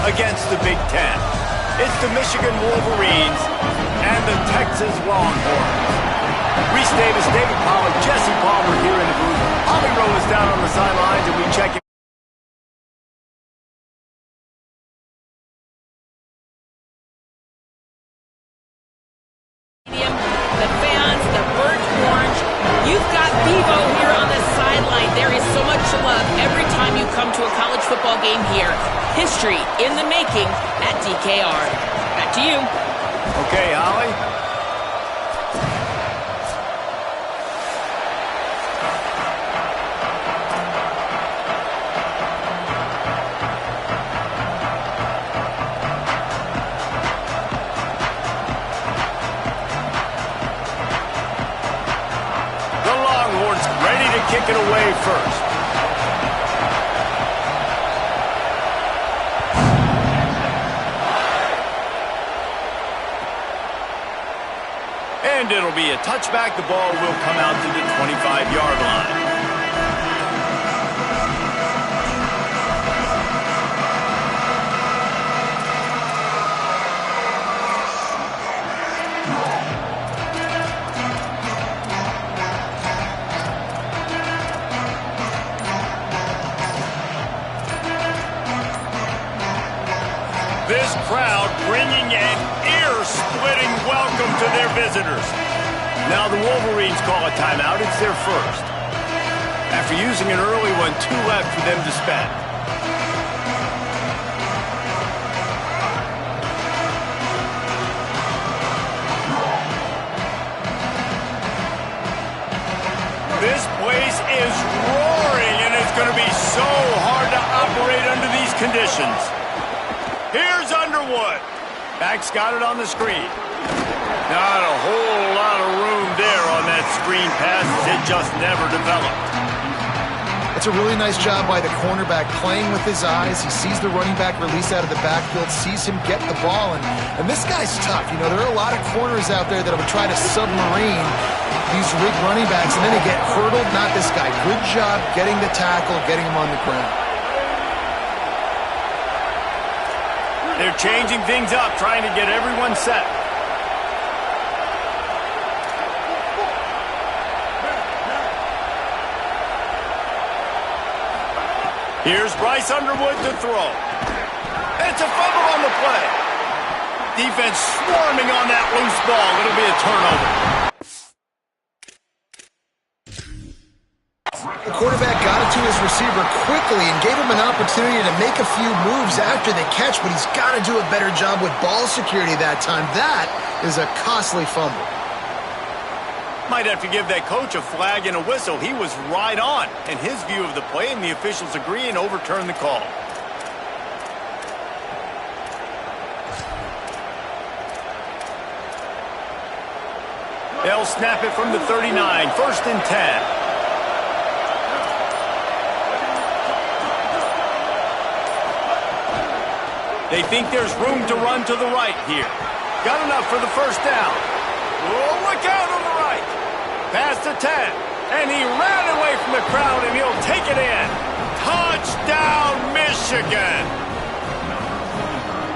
against the Big Ten. It's the Michigan Wolverines and the Texas Longhorns. Reese Davis, David Pollack, Jesse Palmer here in the booth. Holly Rowe is down on the sidelines, and we check in. The fans, the burnt orange. You've got Bevo here on the sideline. There is so much love every time you come to a college football game here. History in the making at DKR. Back to you. Okay, Holly. Kick it away first. And it'll be a touchback. The ball will come out to the 25-yard line. This crowd bringing an ear-splitting welcome to their visitors. Now the Wolverines call a timeout. It's their first. After using an early one, 2 left for them to spend. This place is roaring, and it's going to be so hard to operate under these conditions. Here's Underwood. Back's got it on the screen. Not a whole lot of room there on that screen pass. It just never developed. It's a really nice job by the cornerback playing with his eyes. He sees the running back release out of the backfield, sees him get the ball, and this guy's tough. You know, there are a lot of corners out there that will try to submarine these big running backs, and then they get hurdled. Not this guy. Good job getting the tackle, getting him on the ground. They're changing things up, trying to get everyone set. Here's Bryce Underwood to throw. It's a fumble on the play. Defense swarming on that loose ball. It'll be a turnover. The quarterback got it to his receiver quickly and gave him an opportunity to make a few moves after the catch, but he's got to do a better job with ball security that time. That is a costly fumble. Might have to give that coach a flag and a whistle. He was right on in his view of the play, and the officials agree and overturn the call. They'll snap it from the 39, 1st and 10. They think there's room to run to the right here. Got enough for the first down. Oh, look out on the right. Past the 10. And he ran away from the crowd, and he'll take it in. Touchdown, Michigan.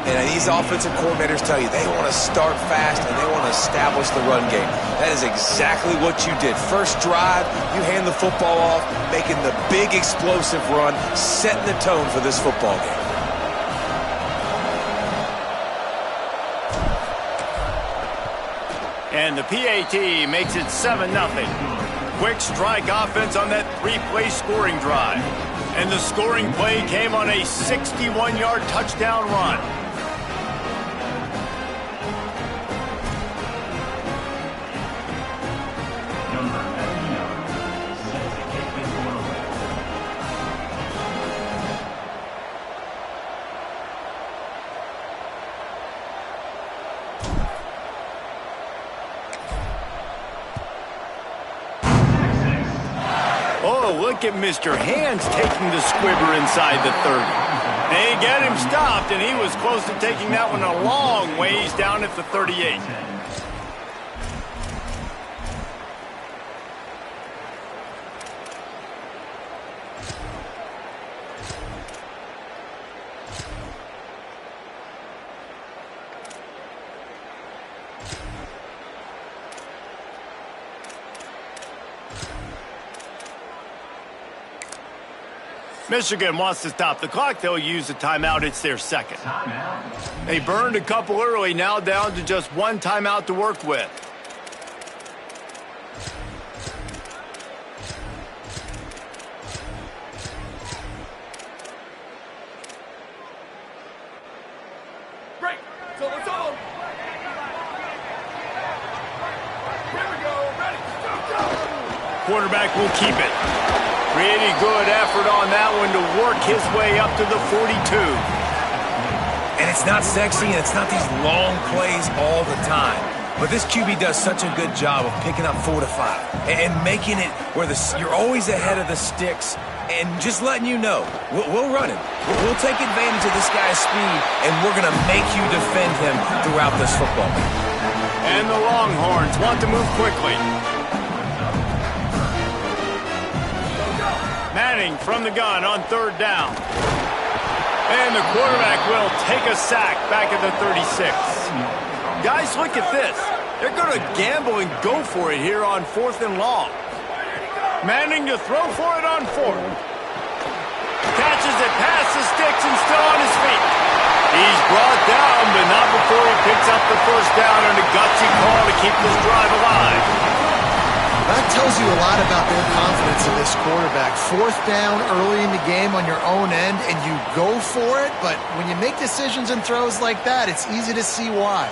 And these offensive coordinators tell you they want to start fast and they want to establish the run game. That is exactly what you did. First drive, you hand the football off, making the big explosive run, setting the tone for this football game. And the PAT makes it 7-0. Quick strike offense on that 3-play scoring drive. And the scoring play came on a 61-yard touchdown run. Look at Mr. Hands taking the squibber inside the 30. They get him stopped, and he was close to taking that one a long ways down at the 38. Michigan wants to stop the clock. They'll use the timeout. It's their second. They burned a couple early, now down to just one timeout to work with. Break. So it's on. Here we go. Ready. Go. Quarterback will keep it. Pretty good effort on that one to work his way up to the 42. And it's not sexy and it's not these long plays all the time. But this QB does such a good job of picking up 4 to 5 and making it where you're always ahead of the sticks and just letting you know, we'll run him. We'll take advantage of this guy's speed and we're going to make you defend him throughout this football game. And the Longhorns want to move quickly. Manning from the gun on third down. And the quarterback will take a sack back at the 36. Guys, look at this. They're going to gamble and go for it here on 4th and long. Manning to throw for it on 4th. Catches it past the sticks and still on his feet. He's brought down, but not before he picks up the first down and a gutsy call to keep this drive alive. That tells you a lot about their confidence in this quarterback. 4th down early in the game on your own end, and you go for it, but when you make decisions and throws like that, it's easy to see why.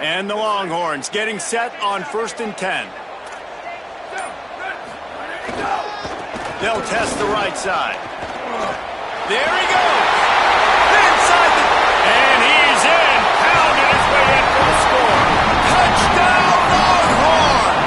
And the Longhorns getting set on 1st and 10. They'll test the right side. There he goes. Inside the... And he's in. Pounding his way in for the score. Touchdown, Longhorns!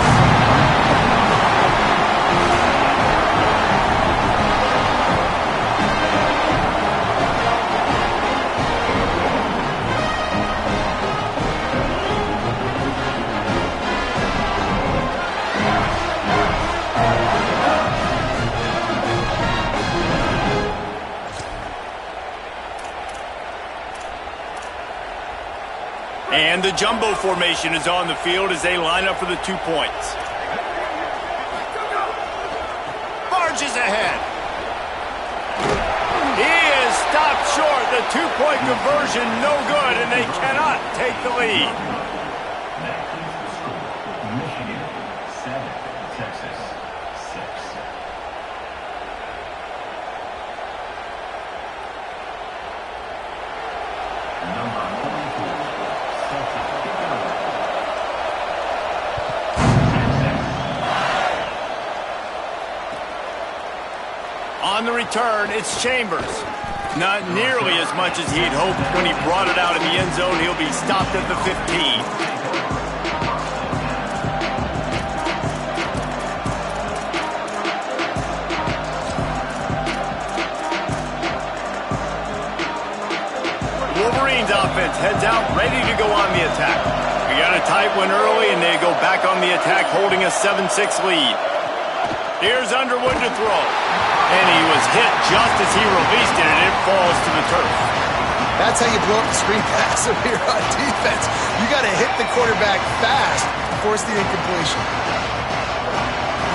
And the jumbo formation is on the field as they line up for the 2 points. Barges ahead. He is stopped short. The 2-point conversion, no good, and they cannot take the lead. Michigan 7, Texas 6. On the return, it's Chambers. Not nearly as much as he'd hoped when he brought it out in the end zone. He'll be stopped at the 15. Wolverines offense heads out, ready to go on the attack. We got a tight one early, and they go back on the attack, holding a 7-6 lead. Here's Underwood to throw. And he was hit just as he released it, and it falls to the turf. That's how you blow up the screen pass up here on defense. You got to hit the quarterback fast to force the incompletion.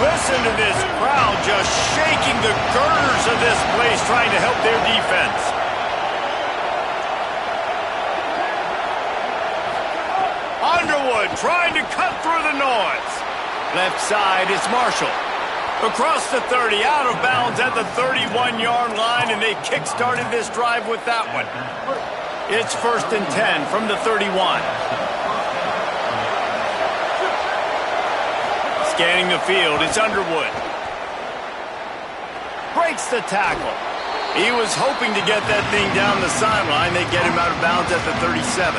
Listen to this crowd just shaking the girders of this place, trying to help their defense. Underwood trying to cut through the noise. Left side is Marshall. Across the 30, out of bounds at the 31-yard line, and they kick-started this drive with that one. It's 1st and 10 from the 31. Scanning the field, it's Underwood. Breaks the tackle. He was hoping to get that thing down the sideline. They get him out of bounds at the 37.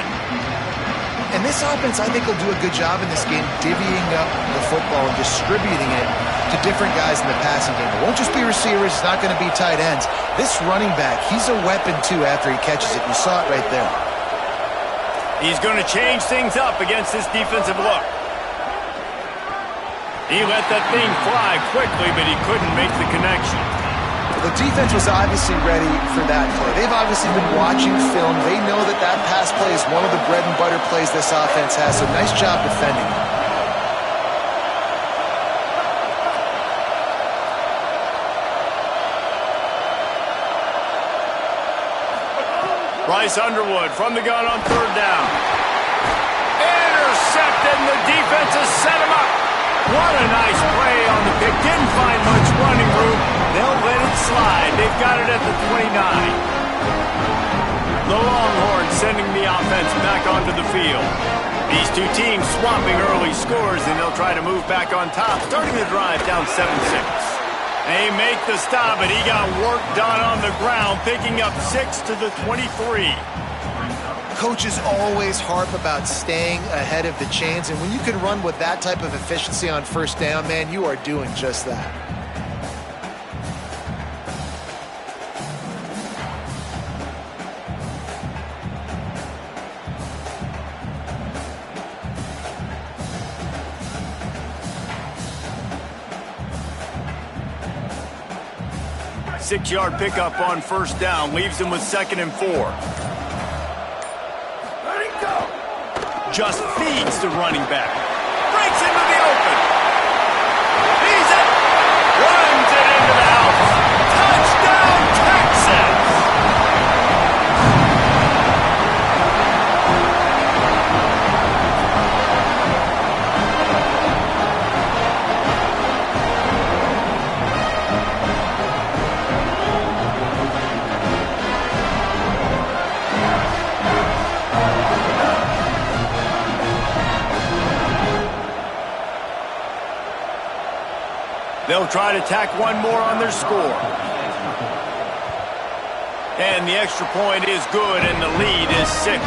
And this offense, I think, will do a good job in this game divvying up the football and distributing it to different guys in the passing game. It won't just be receivers. It's not going to be tight ends. This running back, he's a weapon, too, after he catches it. You saw it right there. He's going to change things up against this defensive look. He let that thing fly quickly, but he couldn't make the connection. The defense was obviously ready for that play. They've obviously been watching film. They know that that pass play is one of the bread and butter plays this offense has, so nice job defending. Bryce Underwood from the gun on third down. Intercepted, and the defense has set him up. What a nice play on the pick. Didn't find much running room. They'll let it slide. They've got it at the 29. The Longhorns sending the offense back onto the field. These two teams swapping early scores, and they'll try to move back on top, starting the drive down 7-6. They make the stop, and he got work done on the ground, picking up 6 to the 23. Coaches always harp about staying ahead of the chains, and when you can run with that type of efficiency on first down, man, you are doing just that. Six-yard pickup on first down leaves him with 2nd and 4. Let him go. Just feeds the running back. Breaks into the open. He's it. Runs it into the house. Touchdown, Texas. They'll try to tack one more on their score. And the extra point is good, and the lead is 6.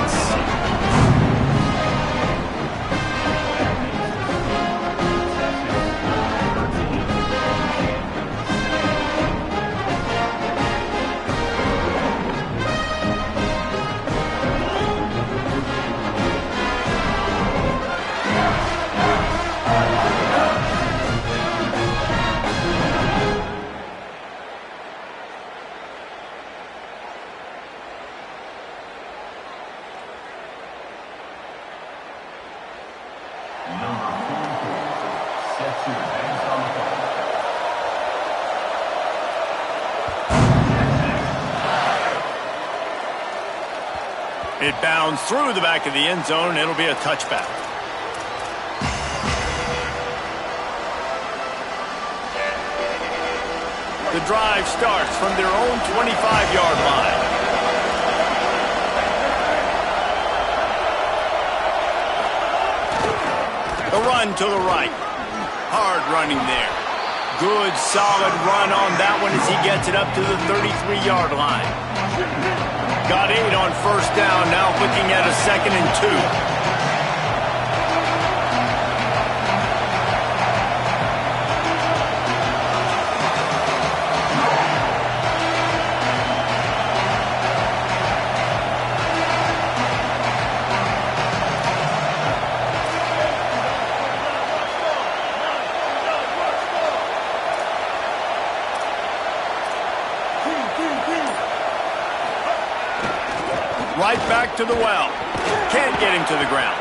It bounds through the back of the end zone. It'll be a touchback. The drive starts from their own 25-yard line. The run to the right. Hard running there. Good, solid run on that one as he gets it up to the 33-yard line. Got 8 on first down, now looking at a 2nd and 2. Right back to the well. Can't get him to the ground.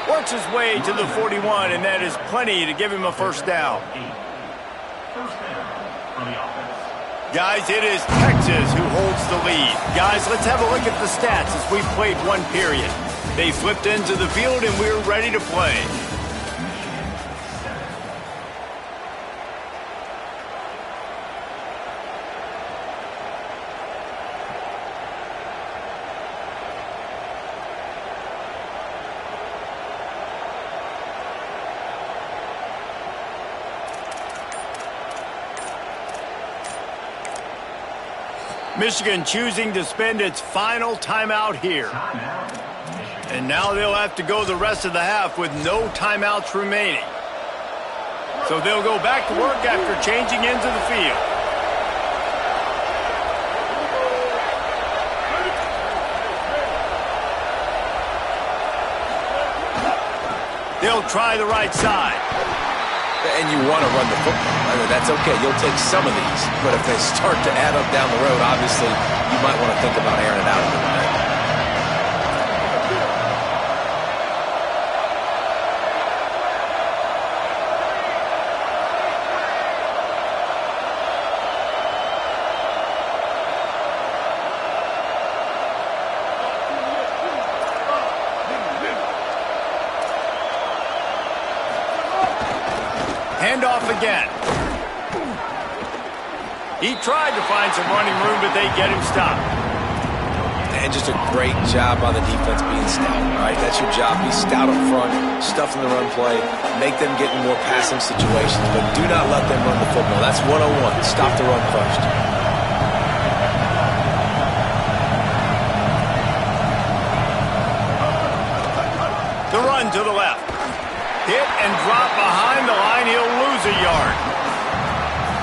Works his way to the 41, and that is plenty to give him a first down. Guys, it is Texas who holds the lead. Guys, let's have a look at the stats as we've played one period. They flipped into the field, and we're ready to play. Michigan choosing to spend its final timeout here. And now they'll have to go the rest of the half with no timeouts remaining. So they'll go back to work after changing into the field. They'll try the right side. And you want to run the football. I mean, that's okay. You'll take some of these. But if they start to add up down the road, obviously, you might want to think about airing it out a little bit. Handoff again. He tried to find some running room, but they get him stopped. And just a great job by the defense being stout, right? That's your job. Be stout up front, stuff in the run play, make them get in more passing situations, but do not let them run the football. That's 101. Stop the run first. The run to the left. Hit and drop behind the line. He'll lose a yard.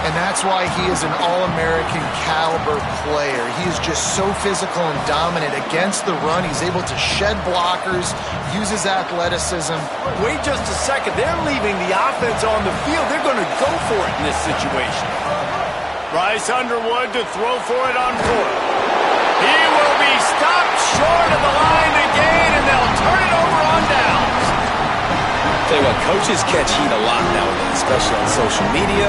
And that's why he is an All-American caliber player. He is just so physical and dominant against the run. He's able to shed blockers, use his athleticism. Wait just a second. They're leaving the offense on the field. They're going to go for it in this situation. Bryce Underwood to throw for it on fourth. He will be stopped short of the line again, and they'll turn it over on downs. Tell you what, coaches catch heat a lot nowadays, especially on social media.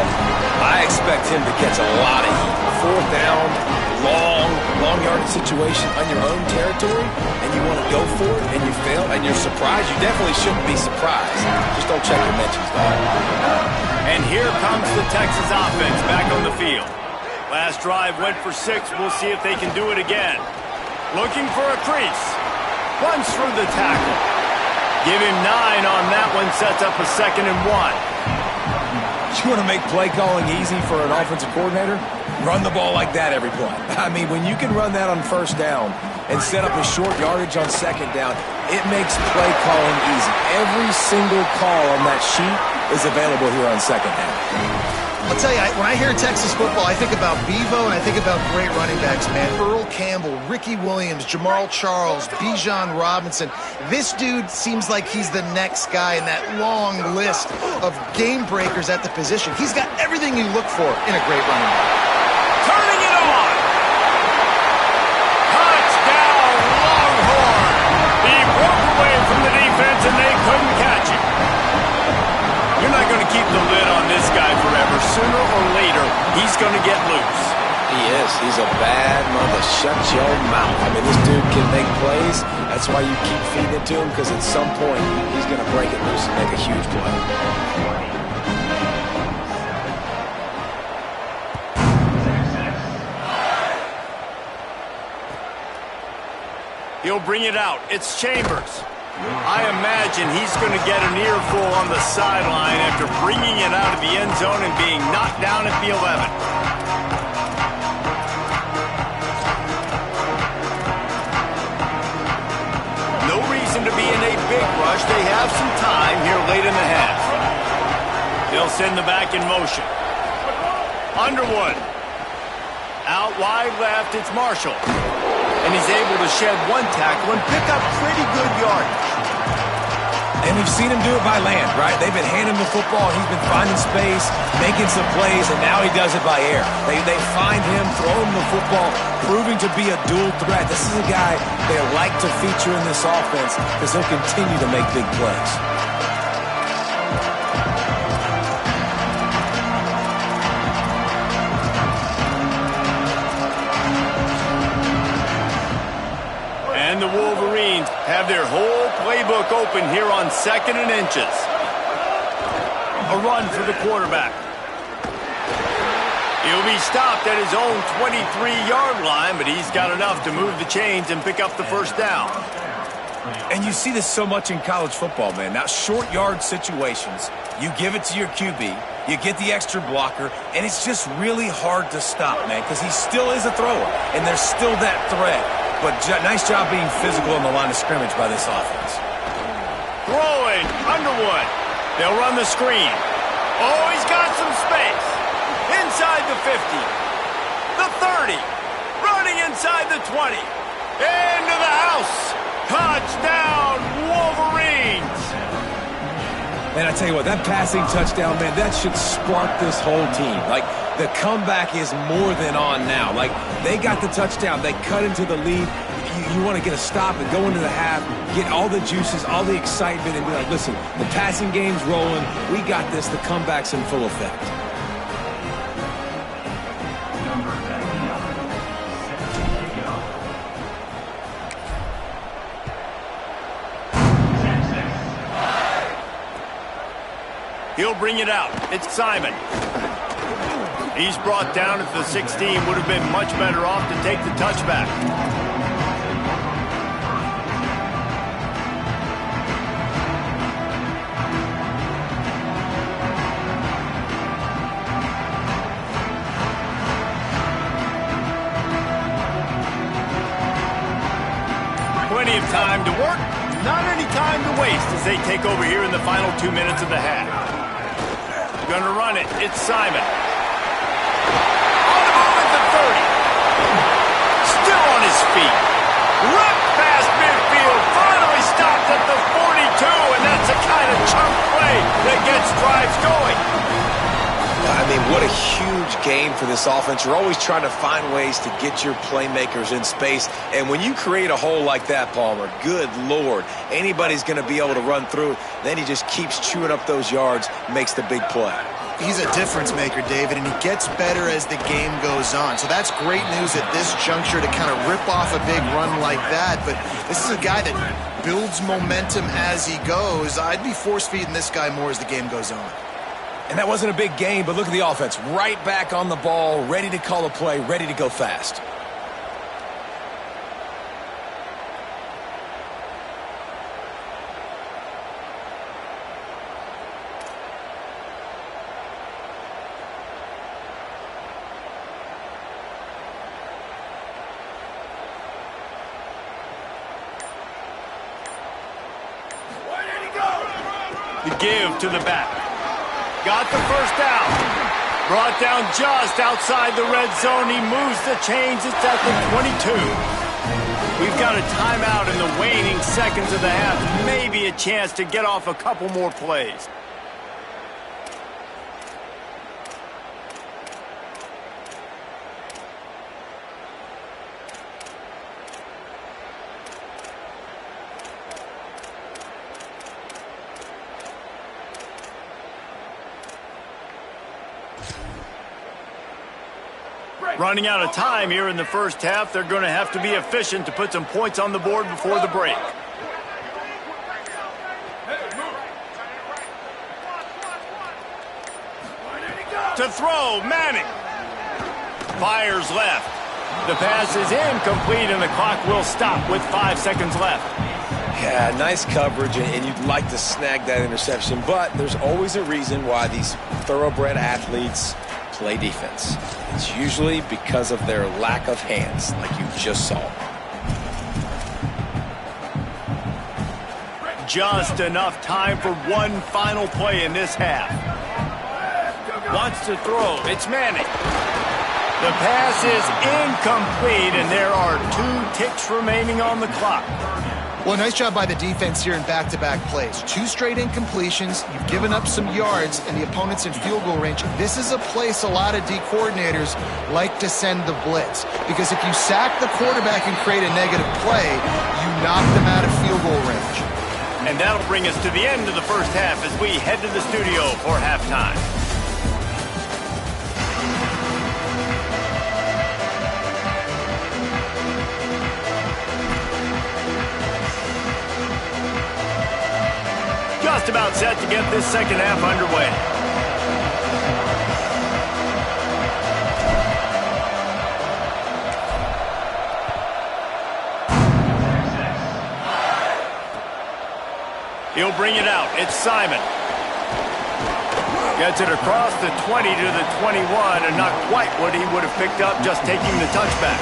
I expect him to catch a lot of heat. Fourth down, long yardage situation on your own territory, and you want to go for it, and you fail, and you're surprised. You definitely shouldn't be surprised. Just don't check your mentions, dog. And here comes the Texas offense back on the field. Last drive went for 6. We'll see if they can do it again. Looking for a crease. Runs through the tackle. Give him 9 on that one. Sets up a 2nd and 1. You want to make play calling easy for an offensive coordinator? Run the ball like that every play. I mean, when you can run that on first down and set up a short yardage on second down, it makes play calling easy. Every single call on that sheet is available here on second down. I'll tell you, when I hear Texas football, I think about Bevo and I think about great running backs, man. Earl Campbell, Ricky Williams, Jamal Charles, Bijan Robinson. This dude seems like he's the next guy in that long list of game breakers at the position. He's got everything you look for in a great running back. Turning it on. Touchdown, Longhorn. He broke away from the defense and they couldn't catch him. You're not going to keep the lid on this guy forever. Sooner or later, he's going to get loose. He is. He's a bad mother. Shut your mouth. I mean, this dude can make plays. That's why you keep feeding it to him, because at some point, he's going to break it loose and make a huge play. He'll bring it out. It's Chambers. I imagine he's going to get an earful on the sideline after bringing it out of the end zone and being knocked down at the 11. No reason to be in a big rush. They have some time here late in the half. They'll send the back in motion. Underwood. Out wide left, it's Marshall. And he's able to shed one tackle and pick up pretty good yardage. And we've seen him do it by land, right? They've been handing him the football. He's been finding space, making some plays, and now he does it by air. They find him, throw him the football, proving to be a dual threat. This is a guy they like to feature in this offense because he'll continue to make big plays. And the Wolverines have their whole playbook open here on 2nd and inches. A run for the quarterback. He'll be stopped at his own 23-yard line, but he's got enough to move the chains and pick up the first down. And you see this so much in college football, man. Now, short yard situations, you give it to your QB, you get the extra blocker, and it's just really hard to stop, man, because he still is a thrower, and there's still that threat. But nice job being physical on the line of scrimmage by this offense. Throwing, Underwood. They'll run the screen. Oh, he's got some space. Inside the 50. The 30. Running inside the 20. Into the house. Touchdown, Wolverines. And I tell you what, that passing touchdown, man, that should spark this whole team. Like, the comeback is more than on now. Like, they got the touchdown. They cut into the lead. You want to get a stop and go into the half, get all the juices, all the excitement, and be like, listen, the passing game's rolling. We got this. The comeback's in full effect. Number 99, set to go. He'll bring it out. It's Simon. He's brought down at the 16. Would have been much better off to take the touchback. Plenty of time to work, not any time to waste as they take over here in the final 2 minutes of the half. Gonna run it. It's Simon. On the move at the 30. Still on his feet. Ripped past midfield. Finally stopped at the 42, and that's the kind of chunk play that gets drives going. I mean, what a huge game for this offense. You're always trying to find ways to get your playmakers in space. And when you create a hole like that, Palmer, good Lord, anybody's going to be able to run through. Then he just keeps chewing up those yards, makes the big play. He's a difference maker, David, and he gets better as the game goes on. So that's great news at this juncture to kind of rip off a big run like that. But this is a guy that builds momentum as he goes. I'd be force-feeding this guy more as the game goes on. And that wasn't a big game, but look at the offense. Right back on the ball, ready to call a play, ready to go fast. Where did he go? The give to the back. Got the first down. Brought down just outside the red zone. He moves the chains. It's at the 22. We've got a timeout in the waning seconds of the half. Maybe a chance to get off a couple more plays. Running out of time here in the first half. They're going to have to be efficient to put some points on the board before the break. To throw, Manning. Fires left. The pass is incomplete, and the clock will stop with 5 seconds left. Yeah, nice coverage, and you'd like to snag that interception, but there's always a reason why these thoroughbred athletes play defense. It's usually because of their lack of hands, like you just saw. Just enough time for one final play in this half. Wants to throw. It's Manning. The pass is incomplete, and there are 2 ticks remaining on the clock. Well, nice job by the defense here in back-to-back plays. 2 straight incompletions. You've given up some yards, and the opponent's in field goal range. This is a place a lot of D coordinators like to send the blitz, because if you sack the quarterback and create a negative play, you knock them out of field goal range. And that'll bring us to the end of the first half as we head to the studio for halftime. Just about set to get this second half underway. He'll bring it out. It's Simon. Gets it across the 20 to the 21, and not quite what he would have picked up just taking the touchback.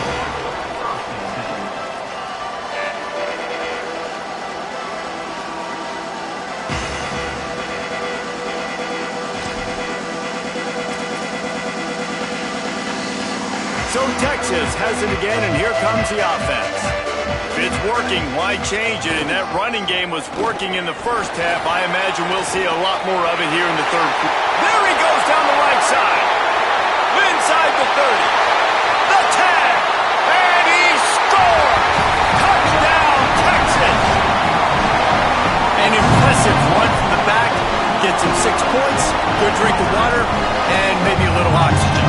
So Texas has it again, and here comes the offense. If it's working, why change it? And that running game was working in the first half. I imagine we'll see a lot more of it here in the third quarter. There he goes down the right side. Inside the 30. The tag. And he scores! Touchdown, Texas! An impressive run from the back. Gets him 6 points, good drink of water, and maybe a little oxygen.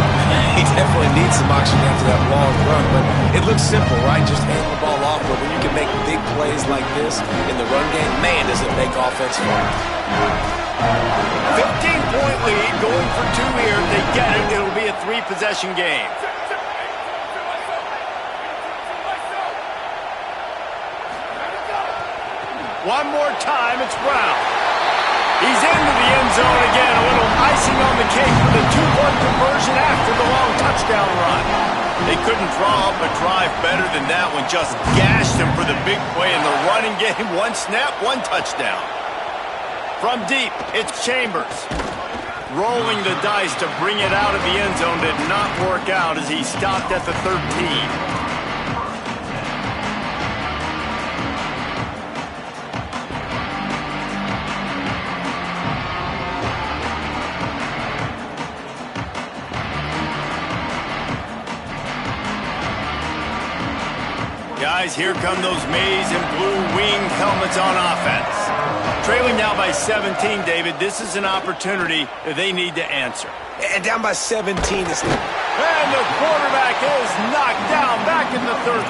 He definitely needs some oxygen after that long run, but it looks simple, right? Just hand the ball off, but when you can make big plays like this in the run game, man, does it make offense fun. 15-point lead, going for 2 here. If they get it, it'll be a 3-possession game. One more time, it's Brown. He's into the end zone again. A little icing on the cake for the 2-point conversion after the long touchdown run. They couldn't draw up a drive better than that one. Just gashed him for the big play in the running game. 1 snap, 1 touchdown. From deep, it's Chambers. Rolling the dice to bring it out of the end zone did not work out as he stopped at the 13. Guys, here come those maize and blue winged helmets on offense. Trailing now by 17, David. This is an opportunity that they need to answer. And down by 17. And the quarterback is knocked down back in the 13.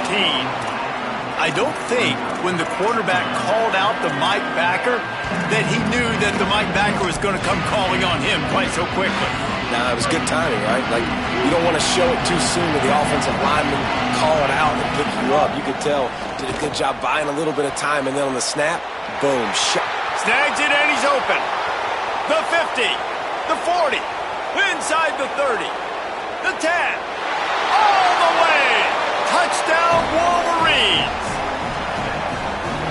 I don't think when the quarterback called out the Mike backer that he knew that the Mike backer was going to come calling on him quite so quickly. Nah, it was good timing, right? Like, you don't want to show it too soon to the offensive lineman, call it out and pick you up. You could tell, did a good job buying a little bit of time, and then on the snap, boom, shot. Snags it and he's open. The 50, the 40, inside the 30, the 10, all the way. Touchdown, Wolverines.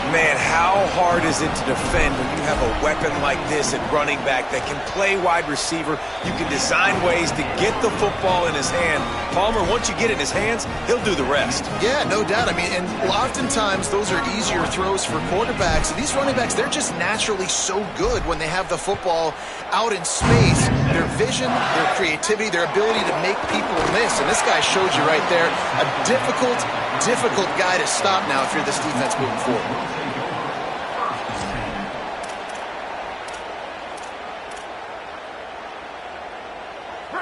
Man, how hard is it to defend when you have a weapon like this at running back that can play wide receiver? You can design ways to get the football in his hand. Palmer, once you get it in his hands, he'll do the rest. Yeah, no doubt. I mean, and oftentimes those are easier throws for quarterbacks. These running backs, they're just naturally so good when they have the football out in space. Their vision, their creativity, their ability to make people miss. And this guy showed you right there, a difficult guy to stop now if you're this defense moving forward.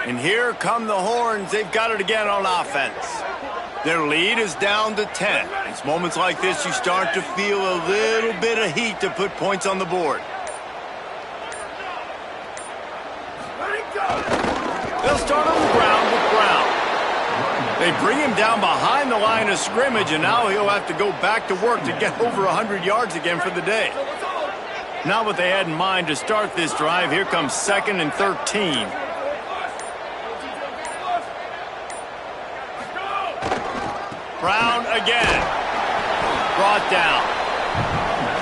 And here come the Horns. They've got it again on offense. Their lead is down to 10. It's moments like this you start to feel a little bit of heat to put points on the board. They'll start on the ground with Brown. They bring him down behind the line of scrimmage, and now he'll have to go back to work to get over 100 yards again for the day. Not what they had in mind to start this drive. Here comes 2nd and 13. Brown again. Brought down.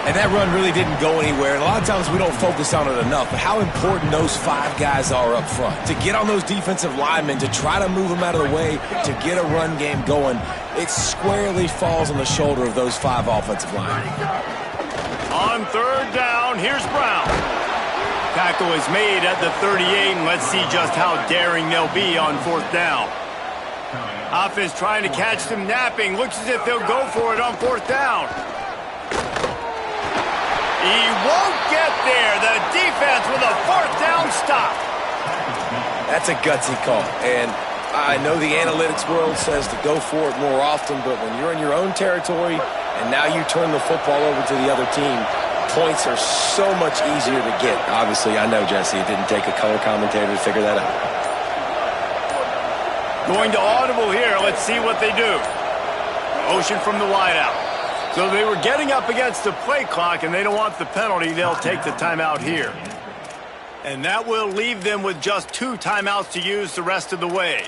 And that run really didn't go anywhere. And a lot of times we don't focus on it enough, but how important those 5 guys are up front. To get on those defensive linemen, to try to move them out of the way, to get a run game going, it squarely falls on the shoulder of those 5 offensive linemen. On 3rd down, here's Brown. Tackle is made at the 38, and let's see just how daring they'll be on 4th down. Offense trying to catch them napping. Looks as if they'll go for it on 4th down. He won't get there. The defense with a 4th down stop. That's a gutsy call. And I know the analytics world says to go for it more often, but when you're in your own territory and now you turn the football over to the other team, points are so much easier to get. Obviously, I know, Jesse, it didn't take a color commentator to figure that out. Going to audible here. Let's see what they do. Motion from the wideout. So they were getting up against the play clock, and they don't want the penalty. They'll take the timeout here. And that will leave them with just 2 timeouts to use the rest of the way.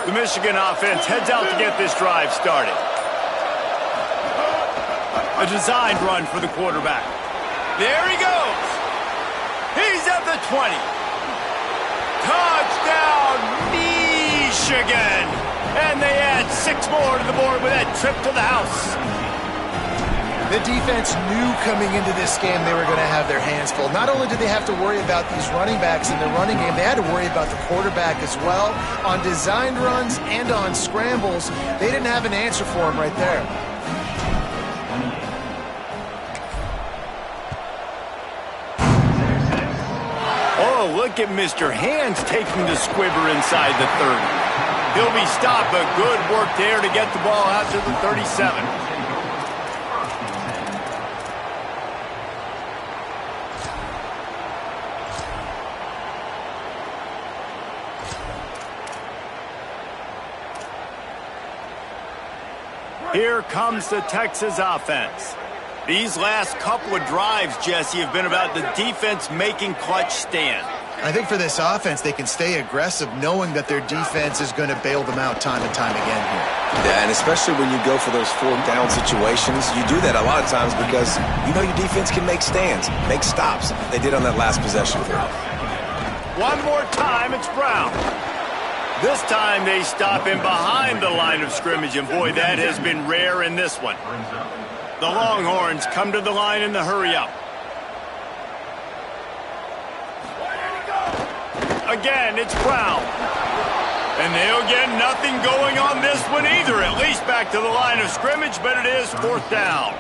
The Michigan offense heads out to get this drive started. A designed run for the quarterback. There he goes. He's at the 20. Touchdown, Michigan. And they add 6 more to the board with that trip to the house. The defense knew coming into this game they were going to have their hands full. Not only did they have to worry about these running backs in the running game, they had to worry about the quarterback as well. On designed runs and on scrambles, they didn't have an answer for him right there. Oh, look at Mr. Hands taking the squibber inside the 30. He'll be stopped, but good work there to get the ball out to the 37. Here comes the Texas offense. These last couple of drives, Jesse, have been about the defense making clutch stand. I think for this offense, they can stay aggressive knowing that their defense is going to bail them out time and time again here. Yeah, and especially when you go for those 4th down situations, you do that a lot of times because you know your defense can make stands, make stops. They did on that last possession for them. One more time, it's Brown. This time they stop him behind the line of scrimmage, and boy, that has been rare in this one. The Longhorns come to the line in the hurry-up. Again, it's Brown. And they'll get nothing going on this one either, at least back to the line of scrimmage, but it is 4th down.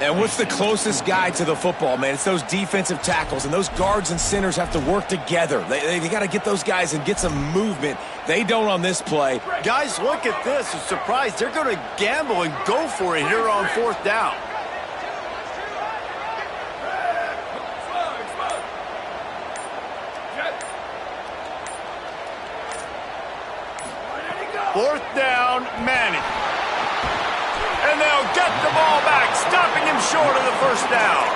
And what's the closest guy to the football, man? It's those defensive tackles, and those guards and centers have to work together. They got to get those guys and get some movement. They don't on this play. Guys, look at this. I'm surprised they're going to gamble and go for it here on 4th down. Fourth down, Manning. And they'll get the ball back, stopping him short of the 1st down.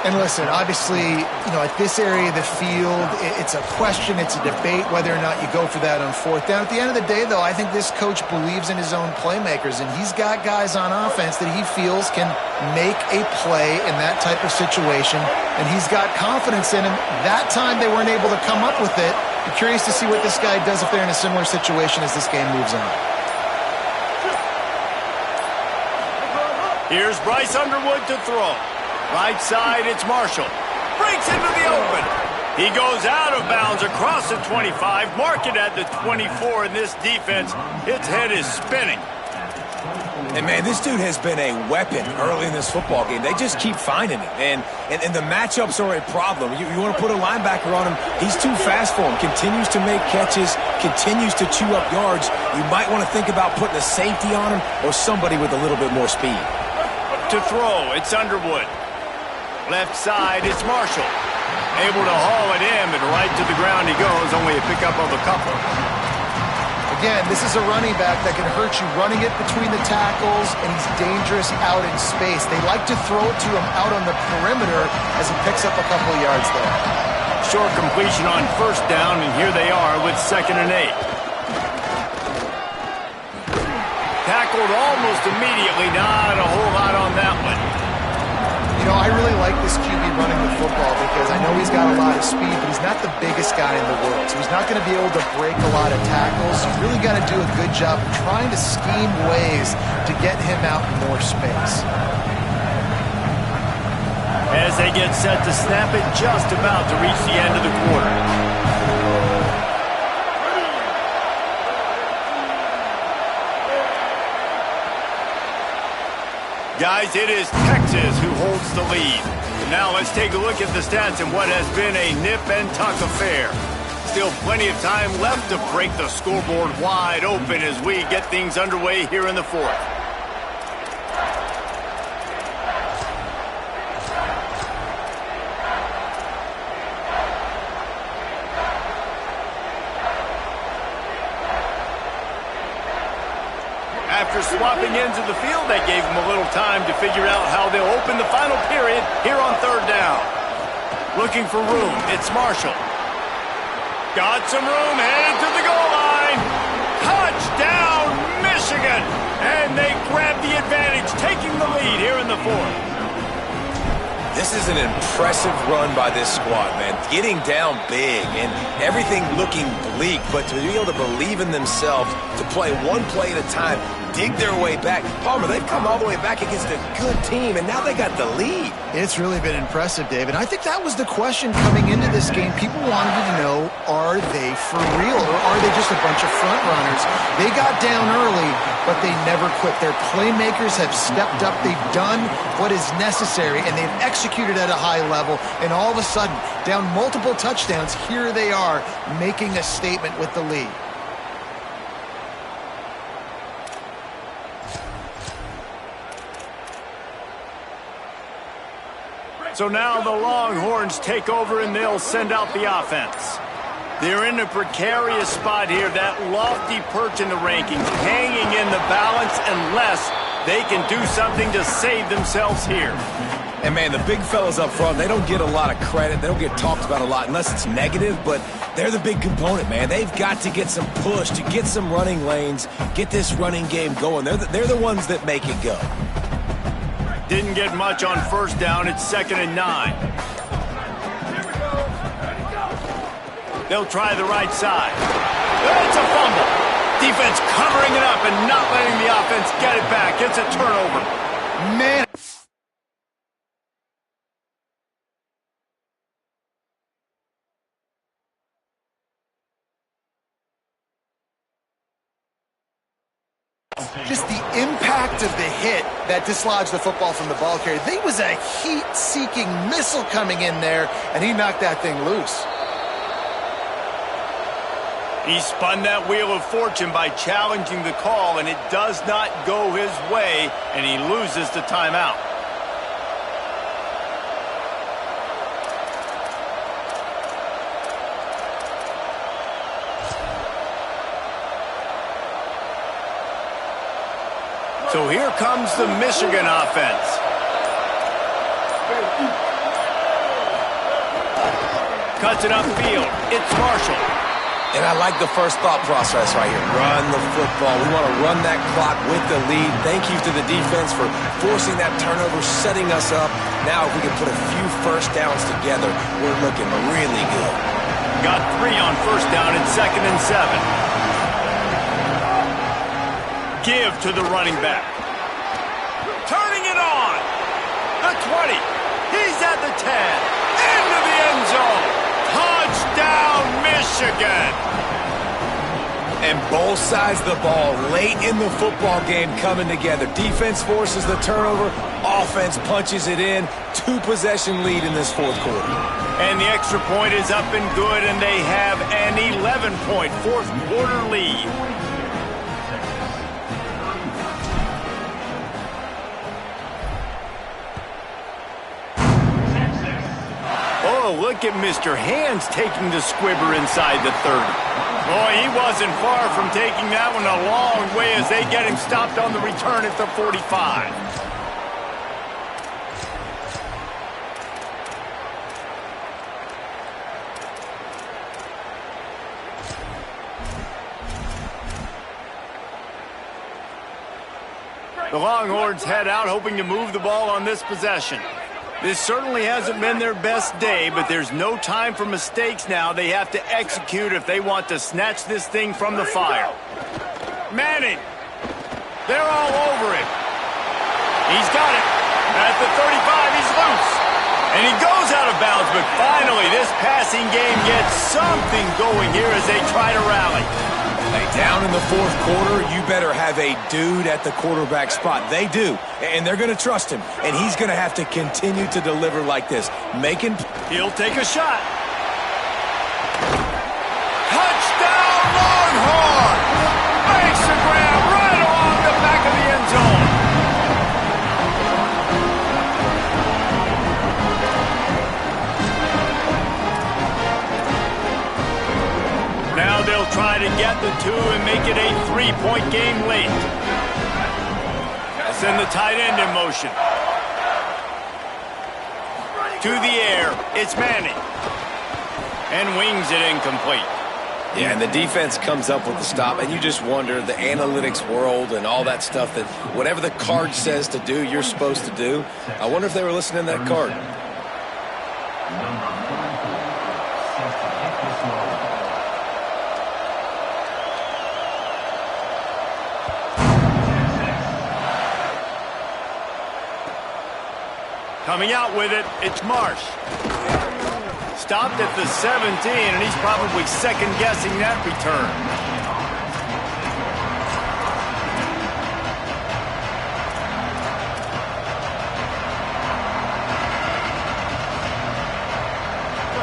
And listen, obviously, you know, at this area of the field, it's a question, it's a debate whether or not you go for that on 4th down. At the end of the day, though, I think this coach believes in his own playmakers, and he's got guys on offense that he feels can make a play in that type of situation, and he's got confidence in him. That time they weren't able to come up with it. I'm curious to see what this guy does if they're in a similar situation as this game moves on. Here's Bryce Underwood to throw. Right side, it's Marshall. Breaks into the open. He goes out of bounds across the 25, mark it at the 24, and this defense, its head is spinning. And, man, this dude has been a weapon early in this football game. They just keep finding it. And the matchups are a problem. You want to put a linebacker on him, he's too fast for him. Continues to make catches, continues to chew up yards. You might want to think about putting a safety on him or somebody with a little bit more speed. To throw, it's Underwood. Left side, it's Marshall. Able to haul it in, but right to the ground he goes, only a pickup of a couple. Again, this is a running back that can hurt you running it between the tackles, and he's dangerous out in space. They like to throw it to him out on the perimeter as he picks up a couple of yards there. Short completion on 1st down, and here they are with 2nd and 8. Tackled almost immediately, not a whole lot on that one. You know, I really like this QB running the football because I know he's got a lot of speed, but he's not the biggest guy in the world. So he's not going to be able to break a lot of tackles. You really got to do a good job of trying to scheme ways to get him out in more space. As they get set to snap it, just about to reach the end of the quarter. Guys, it is Texas who holds the lead. Now let's take a look at the stats and what has been a nip-and-tuck affair. Still plenty of time left to break the scoreboard wide open as we get things underway here in the 4th. After swapping ends of the field, that gave them a little time to figure out how they'll open the final period here on 3rd down. Looking for room, it's Marshall. Got some room, headed to the goal line. Touchdown, Michigan! Michigan. And they grab the advantage, taking the lead here in the fourth. This is an impressive run by this squad, man. Getting down big and everything looking bleak, but to be able to believe in themselves, to play one play at a time, dig their way back. Palmer, they've come all the way back against a good team, and now they got the lead. It's really been impressive, David. I think that was the question coming into this game. People wanted to know, are they for real, or are they just a bunch of front runners? They got down early, but they never quit. Their playmakers have stepped up. They've done what is necessary, and they've executed at a high level, and all of a sudden, down multiple touchdowns, here they are making a statement with the lead. So now the Longhorns take over and they'll send out the offense. They're in a precarious spot here, that lofty perch in the rankings, hanging in the balance unless they can do something to save themselves here. And, man, the big fellas up front, they don't get a lot of credit. They don't get talked about a lot unless it's negative, but they're the big component, man. They've got to get some push, to get some running lanes, get this running game going. They're the ones that make it go. Didn't get much on first down. It's 2nd and 9. They'll try the right side. It's a fumble. Defense covering it up and not letting the offense get it back. It's a turnover. Man. Just the impact of the hit that dislodged the football from the ball carrier. There was a heat-seeking missile coming in there, and he knocked that thing loose. He spun that wheel of fortune by challenging the call, and it does not go his way, and he loses the timeout. So here comes the Michigan offense. Cuts it upfield. It's Marshall. And I like the first thought process right here. Run the football. We want to run that clock with the lead. Thank you to the defense for forcing that turnover, setting us up. Now if we can put a few first downs together, we're looking really good. Got 3 on first down. It's 2nd and 7. Give to the running back. Turning it on. The 20. He's at the 10. Into the end zone. Touchdown, Michigan. And both sides of the ball late in the football game coming together. Defense forces the turnover. Offense punches it in. 2-possession lead in this fourth quarter. And the extra point is up and good, and they have an 11-point fourth quarter lead. Oh, look at Mr. Hands taking the squibber inside the 30. Boy, he wasn't far from taking that one a long way as they get him stopped on the return at the 45. The Longhorns head out hoping to move the ball on this possession. This certainly hasn't been their best day, but there's no time for mistakes now. They have to execute if they want to snatch this thing from the fire. Manning. They're all over him. He's got it. At the 35, he's loose. And he goes out of bounds, but finally this passing game gets something going here as they try to rally. Hey, down in the fourth quarter, you better have a dude at the quarterback spot. They do, and they're going to trust him, and he's going to have to continue to deliver like this. He'll take a shot. Touchdown, Longhorn! Makes the grab right along the back of the end zone. Now they'll try to get the 2 and make it a 3-point game late. Send the tight end in motion. To the air, it's Manning. And wings it incomplete. Yeah, and the defense comes up with the stop, and you just wonder, the analytics world and all that stuff, that whatever the card says to do, you're supposed to do. I wonder if they were listening to that card. Coming out with it, it's Marsh. Stopped at the 17, and he's probably second-guessing that return.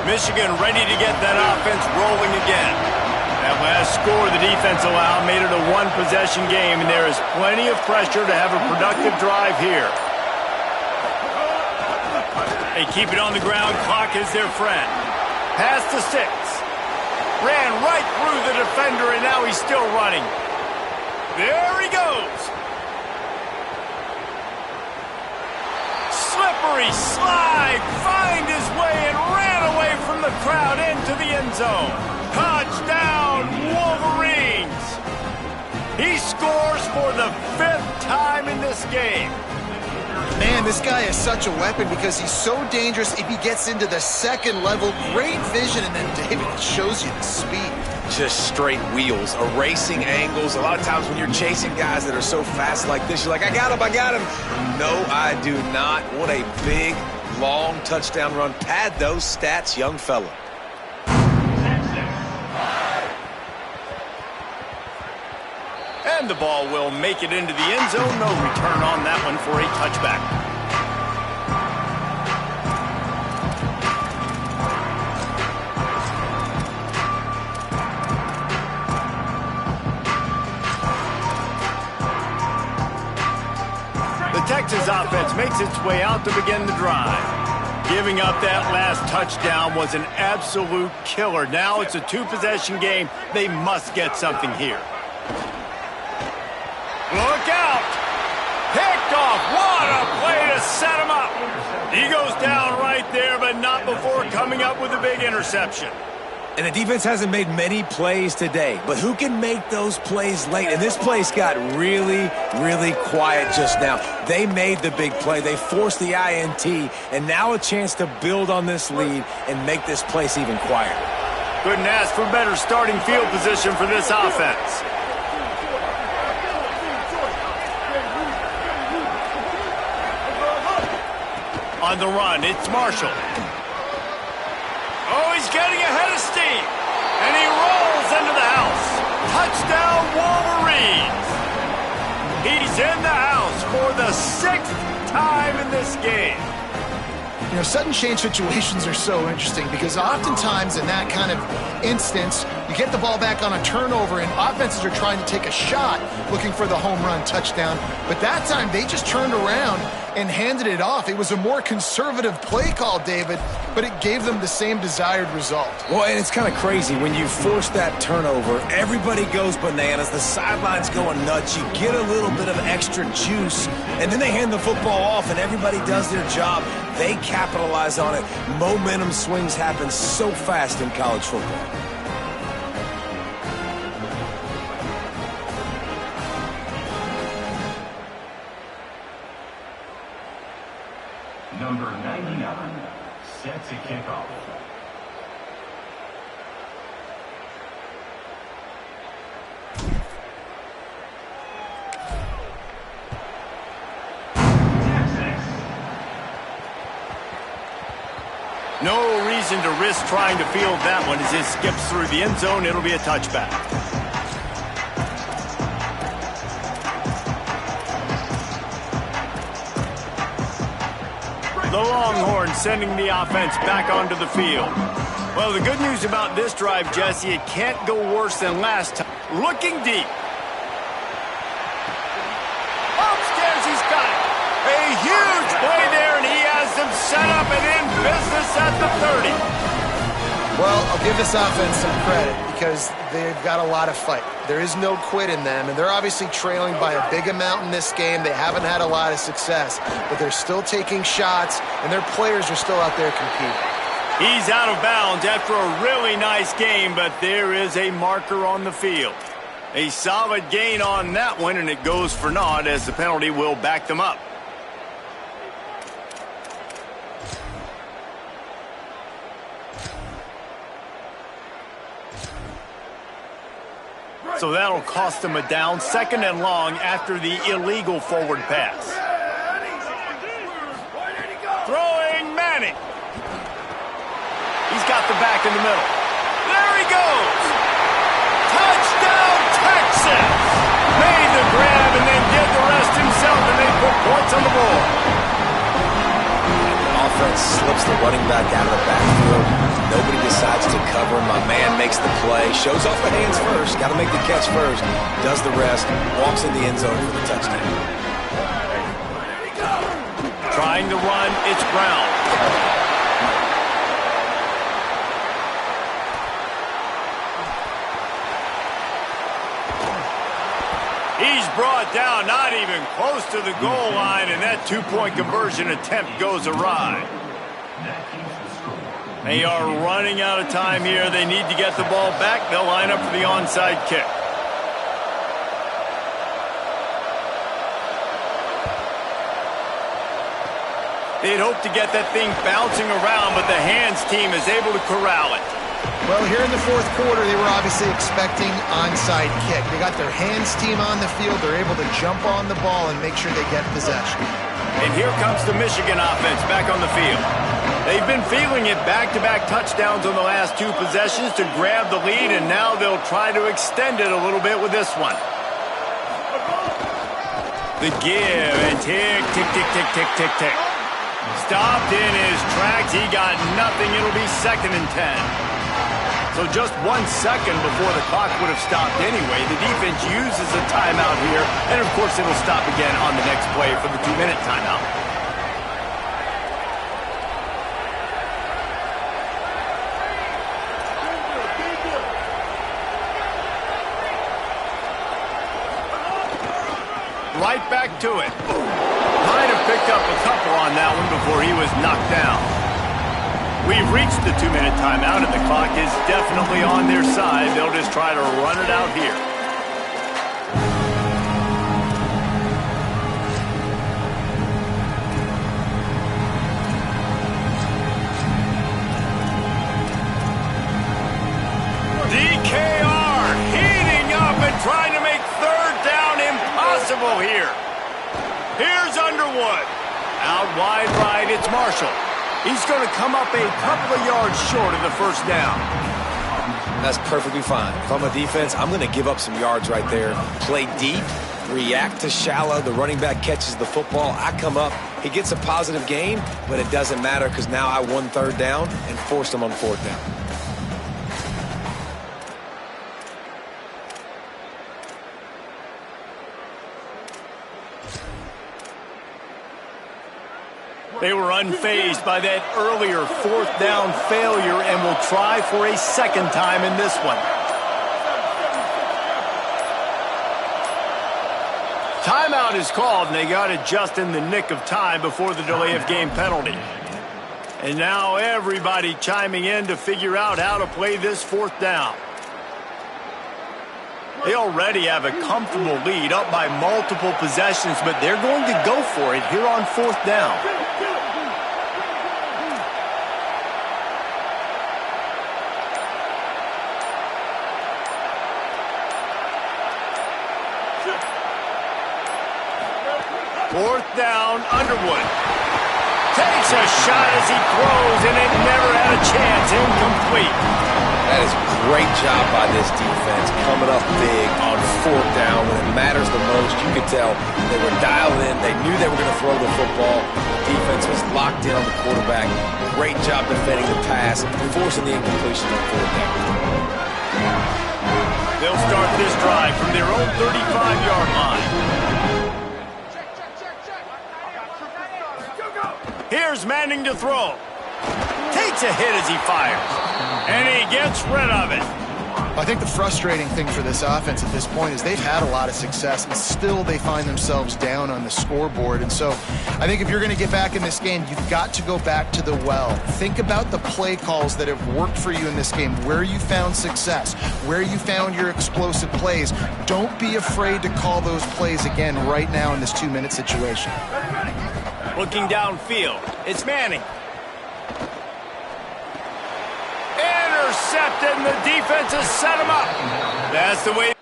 Michigan ready to get that offense rolling again. That last score the defense allowed made it a one-possession game, and there is plenty of pressure to have a productive drive here. They keep it on the ground. Clock is their friend. Pass to 6. Ran right through the defender, and now he's still running. There he goes. Slippery slide. Find his way and ran away from the crowd into the end zone. Touchdown, Wolverines. He scores for the 5th time in this game. Man, this guy is such a weapon because he's so dangerous if he gets into the second level. Great vision, and then David shows you the speed. Just straight wheels, erasing angles. A lot of times when you're chasing guys that are so fast like this, you're like, I got him. No, I do not. What a big, long touchdown run. Pad those stats, young fella. And the ball will make it into the end zone. No return on that one for a touchback. The Texas offense makes its way out to begin the drive. Giving up that last touchdown was an absolute killer. Now it's a two-possession game. They must get something here. Look out! Picked off. What a play to set him up. He goes down right there, but not before coming up with a big interception. And the defense hasn't made many plays today, but who can make those plays late? And this place got really, really quiet just now. They made the big play. They forced the INT, and now a chance to build on this lead and make this place even quieter. Couldn't ask for better starting field position for this offense. On the run, it's Marshall. Oh, he's getting ahead of steam. And he rolls into the house. Touchdown, Wolverines. He's in the house for the 6th time in this game. You know, sudden change situations are so interesting because oftentimes in that kind of instance, you get the ball back on a turnover and offenses are trying to take a shot looking for the home run touchdown. But that time, they just turned around and handed it off. It was a more conservative play call, David, but it gave them the same desired result. Well, and it's kind of crazy. When you force that turnover, everybody goes bananas. The sidelines going nuts. You get a little bit of extra juice, and then they hand the football off, and everybody does their job. They capitalize on it. Momentum swings happen so fast in college football. Number 99, set to kick off. No reason to risk trying to field that one as it skips through the end zone. It'll be a touchback. The Longhorns sending the offense back onto the field. Well, the good news about this drive, Jesse, it can't go worse than last time. Looking deep. Upstairs, he's got it. A huge play there, and he has them set up and in business at the 30. Well, I'll give this offense some credit because they've got a lot of fight. There is no quit in them, and they're obviously trailing by a big amount in this game. They haven't had a lot of success, but they're still taking shots, and their players are still out there competing. He's out of bounds after a really nice game, but there is a marker on the field. A solid gain on that one, and it goes for naught as the penalty will back them up. So that'll cost them a down, 2nd and long after the illegal forward pass. Throwing Manning. He's got the back in the middle. There he goes. Touchdown, Texas. Made the grab and then did the rest himself, and they put points on the board. Offense slips the running back out of the backfield. Nobody decides to cover. My man makes the play. Shows off the hands first. Got to make the catch first. Does the rest. Walks in the end zone for the touchdown. Trying to run. It's Brown. He's brought down, not even close to the goal line, and that 2-point conversion attempt goes awry. They are running out of time here. They need to get the ball back. They'll line up for the onside kick. They'd hope to get that thing bouncing around, but the hands team is able to corral it. Well, here in the 4th quarter, they were obviously expecting onside kick. They got their hands team on the field. They're able to jump on the ball and make sure they get possession. And here comes the Michigan offense back on the field. They've been feeling it, back-to-back touchdowns on the last 2 possessions to grab the lead, and now they'll try to extend it a little bit with this one. The give, and tick, tick, tick, tick, tick, tick, tick. Stopped in his tracks. He got nothing. It'll be 2nd and 10. So just 1 second before the clock would have stopped anyway. The defense uses a timeout here, and of course it'll stop again on the next play for the 2-minute timeout. Right back to it. Might have picked up a couple on that one before he was knocked down. We've reached the 2-minute timeout, and the clock is definitely on their side. They'll just try to run it out here. DKR heating up and trying to make 3rd down impossible here. Here's Underwood. Out wide right, it's Marshall. He's going to come up a couple of yards short of the 1st down. That's perfectly fine. If I'm a defense, I'm going to give up some yards right there. Play deep, react to shallow. The running back catches the football. I come up. He gets a positive gain, but it doesn't matter because now I won 3rd down and forced him on 4th down. They were unfazed by that earlier 4th down failure and will try for a 2nd time in this one. Timeout is called, and they got it just in the nick of time before the delay of game penalty. And now everybody chiming in to figure out how to play this 4th down. They already have a comfortable lead, up by multiple possessions, but they're going to go for it here on 4th down. Fourth down, Underwood. Takes a shot as he throws, and it never had a chance. Incomplete. That is a great job by this defense, coming up big on 4th down when it matters the most. You could tell they were dialed in. They knew they were going to throw the football. The defense was locked in on the quarterback. Great job defending the pass, forcing the incompletion on 4th down. They'll start this drive from their own 35-yard line. Here's Manning to throw. Takes a hit as he fires. And he gets rid of it. I think the frustrating thing for this offense at this point is they've had a lot of success, and still they find themselves down on the scoreboard. And so I think if you're going to get back in this game, you've got to go back to the well. Think about the play calls that have worked for you in this game, where you found success, where you found your explosive plays. Don't be afraid to call those plays again right now in this 2-minute situation. Looking downfield, it's Manning. Intercepted, and the defense has set him up. That's the way.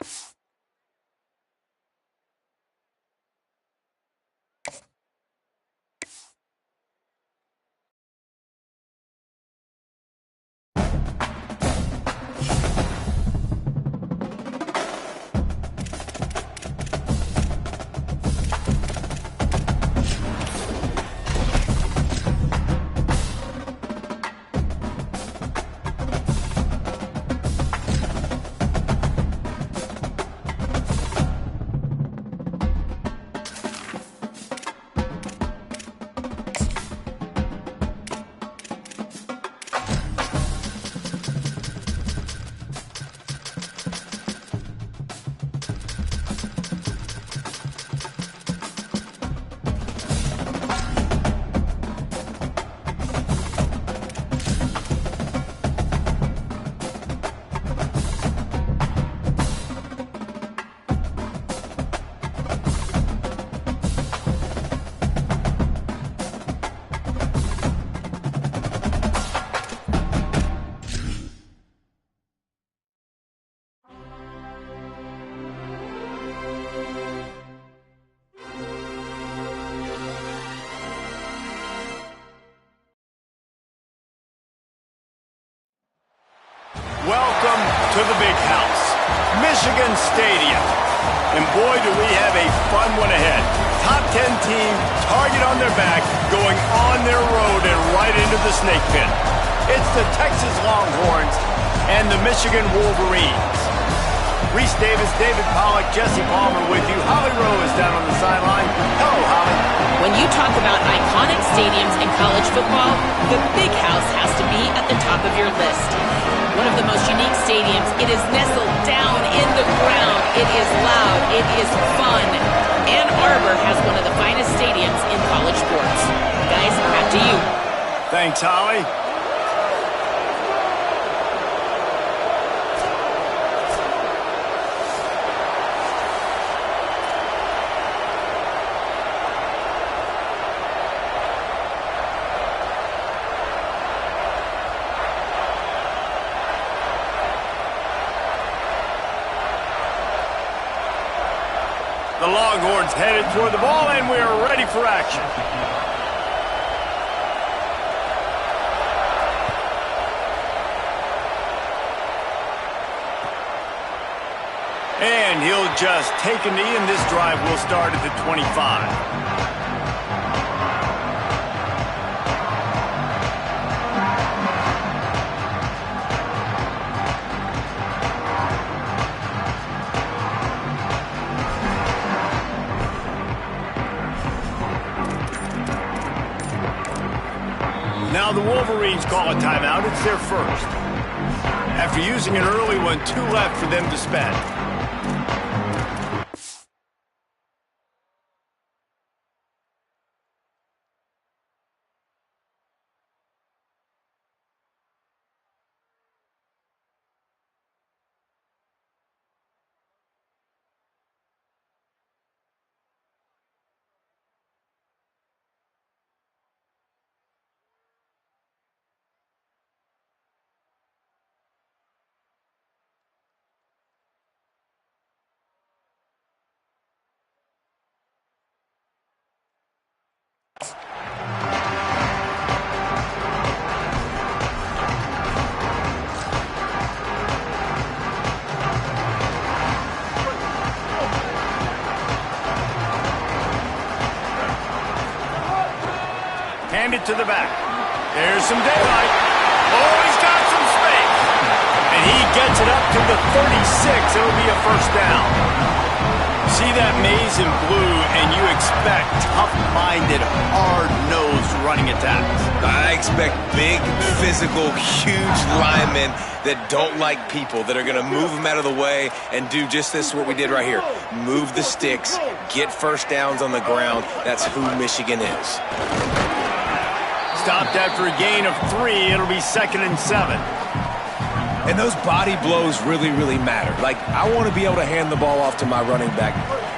Welcome to the big house, Michigan Stadium. And boy, do we have a fun one ahead. Top 10 team, target on their back, going on their road and right into the snake pit. It's the Texas Longhorns and the Michigan Wolverines. Reese Davis, David Pollack, Jesse Palmer with you. Holly Rowe is down on the sideline. Hello, Holly. When you talk about iconic stadiums in college football, the Big House has to be at the top of your list. One of the most unique stadiums. It is nestled down in the ground. It is loud. It is fun. Ann Arbor has one of the finest stadiums in college sports. Guys, back to you. Thanks, Holly. The Longhorns headed toward the ball, and we are ready for action. And he'll just take a knee, and this drive will start at the 25. Now the Wolverines call a timeout. It's their first. After using an early one, 2 left for them to spend. Hand it to the back. There's some daylight. Oh, he's got some space. And he gets it up to the 36. It'll be a first down. See that maze in blue, and you expect tough-minded, hard-nosed running attacks. expect big, physical, huge linemen that don't like people, that are going to move them out of the way and do just this, what we did right here. Move the sticks, get first downs on the ground. That's who Michigan is. Stopped after a gain of 3. It'll be 2nd and 7. And those body blows really, really matter. Like, I want to be able to hand the ball off to my running back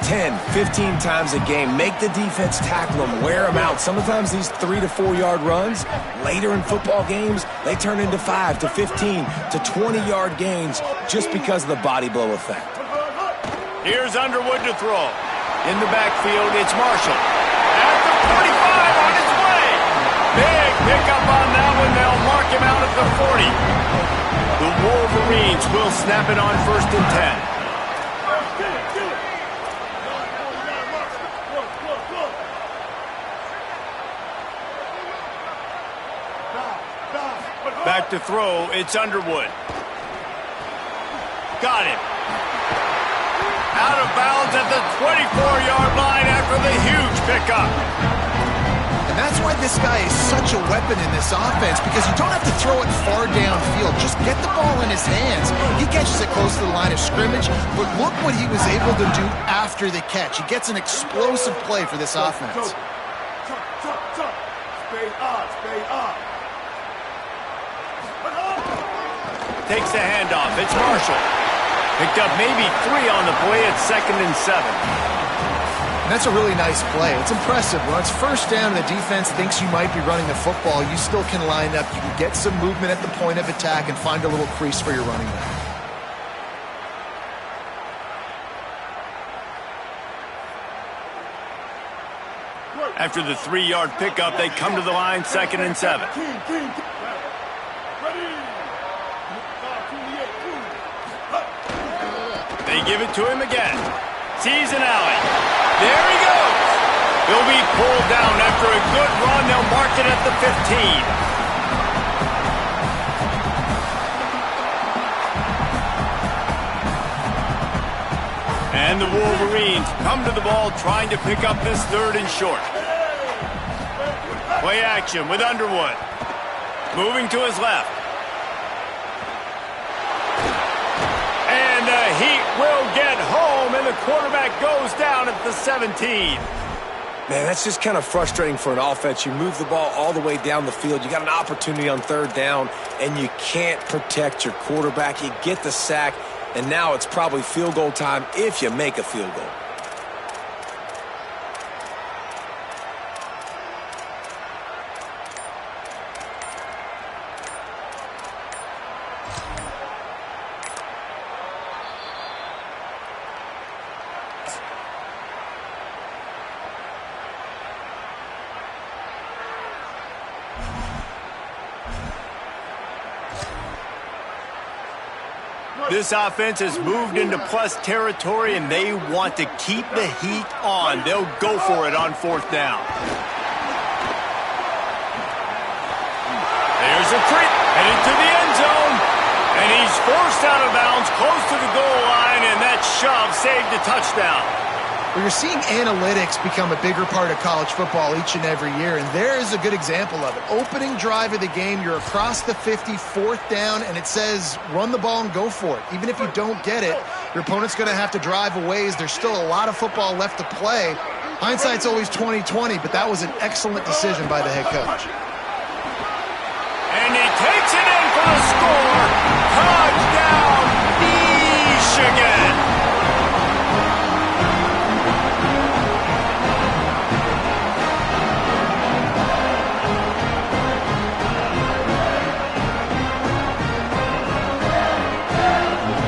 10, 15 times a game. Make the defense tackle them, wear them out. Sometimes these 3 to 4 yard runs, later in football games, they turn into 5 to 15 to 20 yard gains just because of the body blow effect. Here's Underwood to throw. In the backfield, it's Marshall. At the 45 on his way. Big pickup on that one. They'll mark him out at the 40. The Wolverines will snap it on 1st and 10. Back to throw, it's Underwood. Got him. Out of bounds at the 24-yard line after the huge pickup. And that's why this guy is such a weapon in this offense, because you don't have to throw it far downfield. Just get the ball in his hands. He catches it close to the line of scrimmage, but look what he was able to do after the catch. He gets an explosive play for this offense. Stay up. Takes the handoff. It's Marshall. Picked up maybe 3 on the play at 2nd and 7. And that's a really nice play. It's impressive. When it's first down and the defense thinks you might be running the football, you still can line up. You can get some movement at the point of attack and find a little crease for your running back. After the 3-yard pickup, they come to the line, 2nd and 7. They give it to him again. Sees an alley. There he goes. He'll be pulled down after a good run. They'll mark it at the 15. And the Wolverines come to the ball trying to pick up this 3rd and short. Play action with Underwood. Moving to his left. And the Heat will get home, and the quarterback goes down at the 17. Man, that's just kind of frustrating for an offense. You move the ball all the way down the field. You got an opportunity on 3rd down, and you can't protect your quarterback. You get the sack, and now it's probably field goal time if you make a field goal. This offense has moved into plus territory, and they want to keep the heat on. They'll go for it on 4th down. There's a treat, headed to the end zone, and he's forced out of bounds close to the goal line, and that shove saved a touchdown. Well, you're seeing analytics become a bigger part of college football each and every year, and there is a good example of it. Opening drive of the game, you're across the 50, 4th down, and it says run the ball and go for it. Even if you don't get it, your opponent's going to have to drive a ways. There's still a lot of football left to play. Hindsight's always 20/20, but that was an excellent decision by the head coach. And he takes it in for the score. Touchdown, Michigan.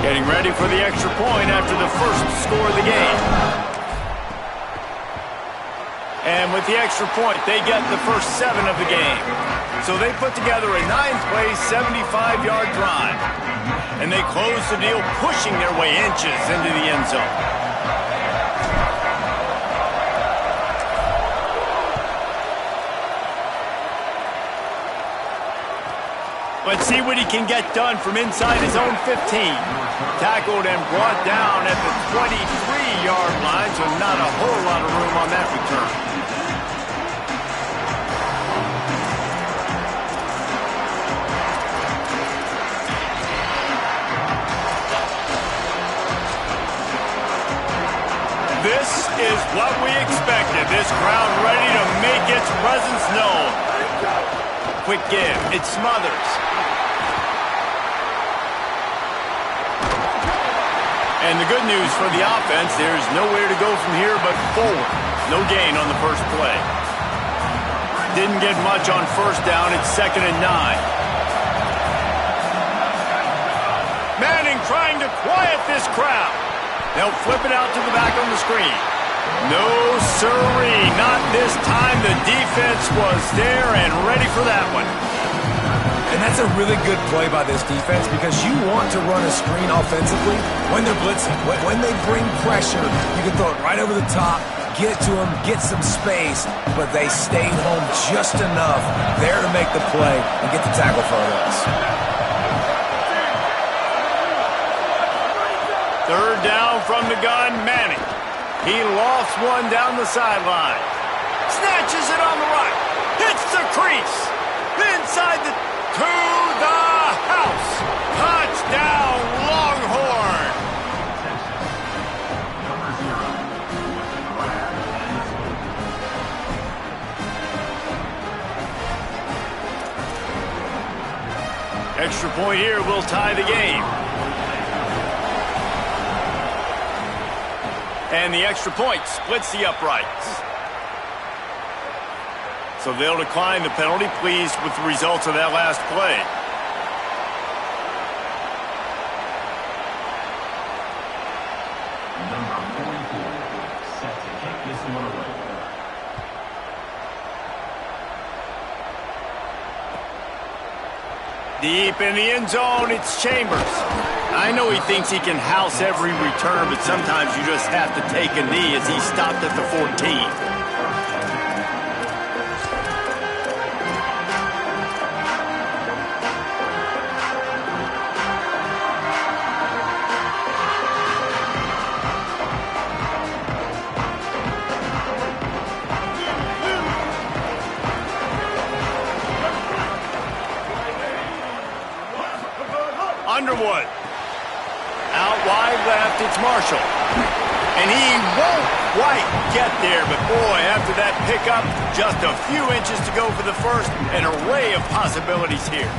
Getting ready for the extra point after the first score of the game. And with the extra point, they get the first 7 of the game. So they put together a 9-play, 75-yard drive. And they close the deal, pushing their way inches into the end zone. Let's see what he can get done from inside his own 15. Tackled and brought down at the 23-yard line, so not a whole lot of room on that return. what we expected. This crowd ready to make its presence known. Quick give. It smothers. And the good news for the offense, there's nowhere to go from here but forward. No gain on the first play. Didn't get much on first down. It's 2nd and 9. Manning trying to quiet this crowd. They'll flip it out to the back on the screen. No sirree, not this time. The defense was there and ready for that one. And that's a really good play by this defense because you want to run a screen offensively when they're blitzing. When they bring pressure, you can throw it right over the top, get it to them, get some space, but they stayed home just enough there to make the play and get the tackle for us. 3rd down from the gun, Manning. He lofts one down the sideline. Snatches it on the right. Hits the crease. Inside the... to the house. Touchdown, Longhorn. Extra point here will tie the game. And the extra point splits the uprights. So they'll decline the penalty, pleased with the results of that last play. Number 44, set to kick this one away. Deep in the end zone, it's Chambers. I know he thinks he can house every return, but sometimes you just have to take a knee as he stopped at the 14. Underwood. Out wide left, it's Marshall. And he won't quite get there, but boy, after that pickup, just a few inches to go for the first. An array of possibilities here.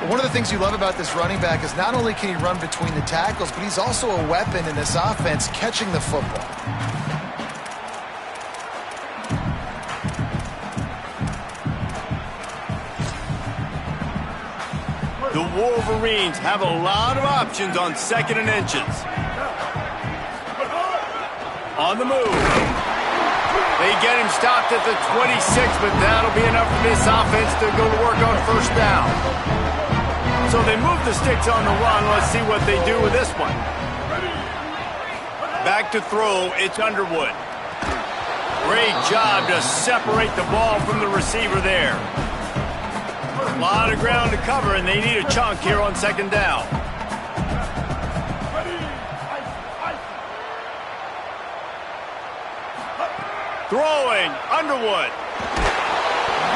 Well, one of the things you love about this running back is not only can he run between the tackles, but he's also a weapon in this offense catching the football. The Wolverines have a lot of options on 2nd and inches. On the move. They get him stopped at the 26, but that'll be enough for this offense to go to work on 1st down. So they move the sticks on the run. Let's see what they do with this one. Back to throw, it's Underwood. Great job to separate the ball from the receiver there. A lot of ground to cover, and they need a chunk here on 2nd down. Throwing, Underwood.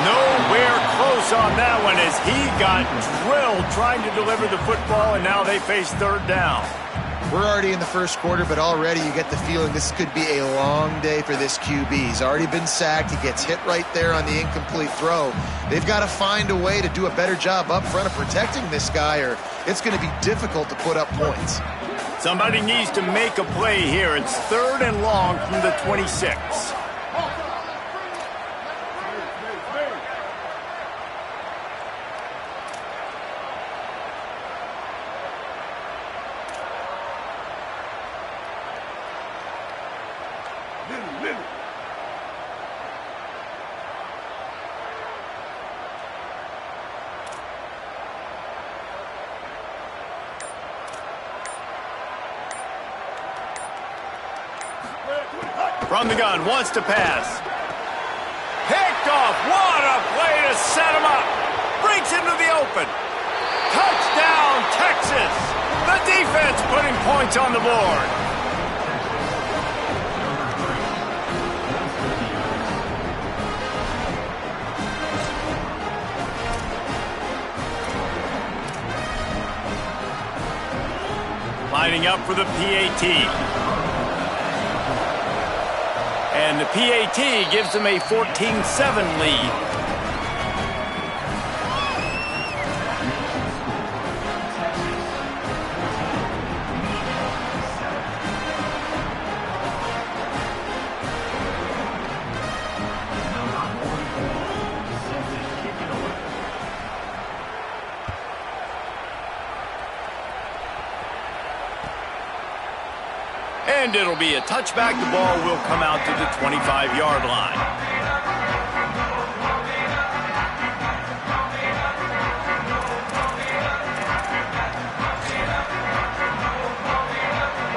Nowhere close on that one as he got drilled trying to deliver the football, and now they face 3rd down. We're already in the first quarter, but already you get the feeling this could be a long day for this QB. He's already been sacked. He gets hit right there on the incomplete throw. They've got to find a way to do a better job up front of protecting this guy, or it's going to be difficult to put up points. Somebody needs to make a play here. It's 3rd and long from the 26. From the gun, wants to pass. Picked off. What a play to set him up. Breaks into the open. Touchdown, Texas. The defense putting points on the board. Lining up for the PAT. And the PAT gives them a 14-7 lead. And it'll be a touchback. The ball will come out to the 25-yard line.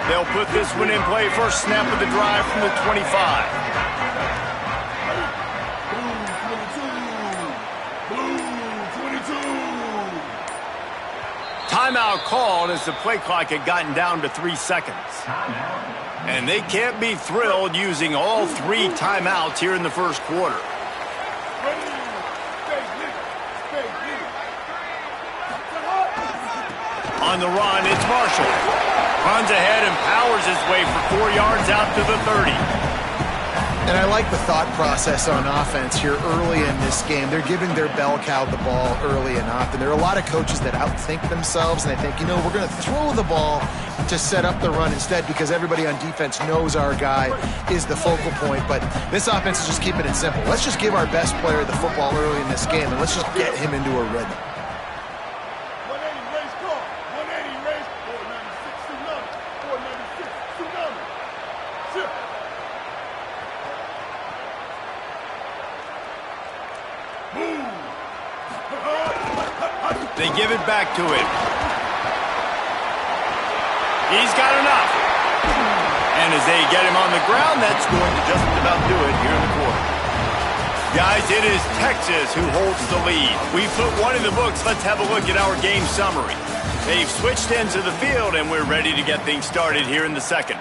They'll put this one in play. First snap of the drive from the 25. Timeout called as the play clock had gotten down to 3 seconds. And they can't be thrilled using all 3 timeouts here in the first quarter. On the run, it's Marshall. Runs ahead and powers his way for 4 yards out to the 30. And I like the thought process on offense here early in this game. They're giving their bell cow the ball early and often. There are a lot of coaches that outthink themselves, and they think, you know, we're going to throw the ball to set up the run instead because everybody on defense knows our guy is the focal point. But this offense is just keeping it simple. Let's just give our best player the football early in this game, and let's just get him into a rhythm. They give it back to him. He's got enough. And as they get him on the ground, that's going to just about do it here in the quarter. Guys, it is Texas who holds the lead. We put one in the books. Let's have a look at our game summary. They've switched into the field, and we're ready to get things started here in the second.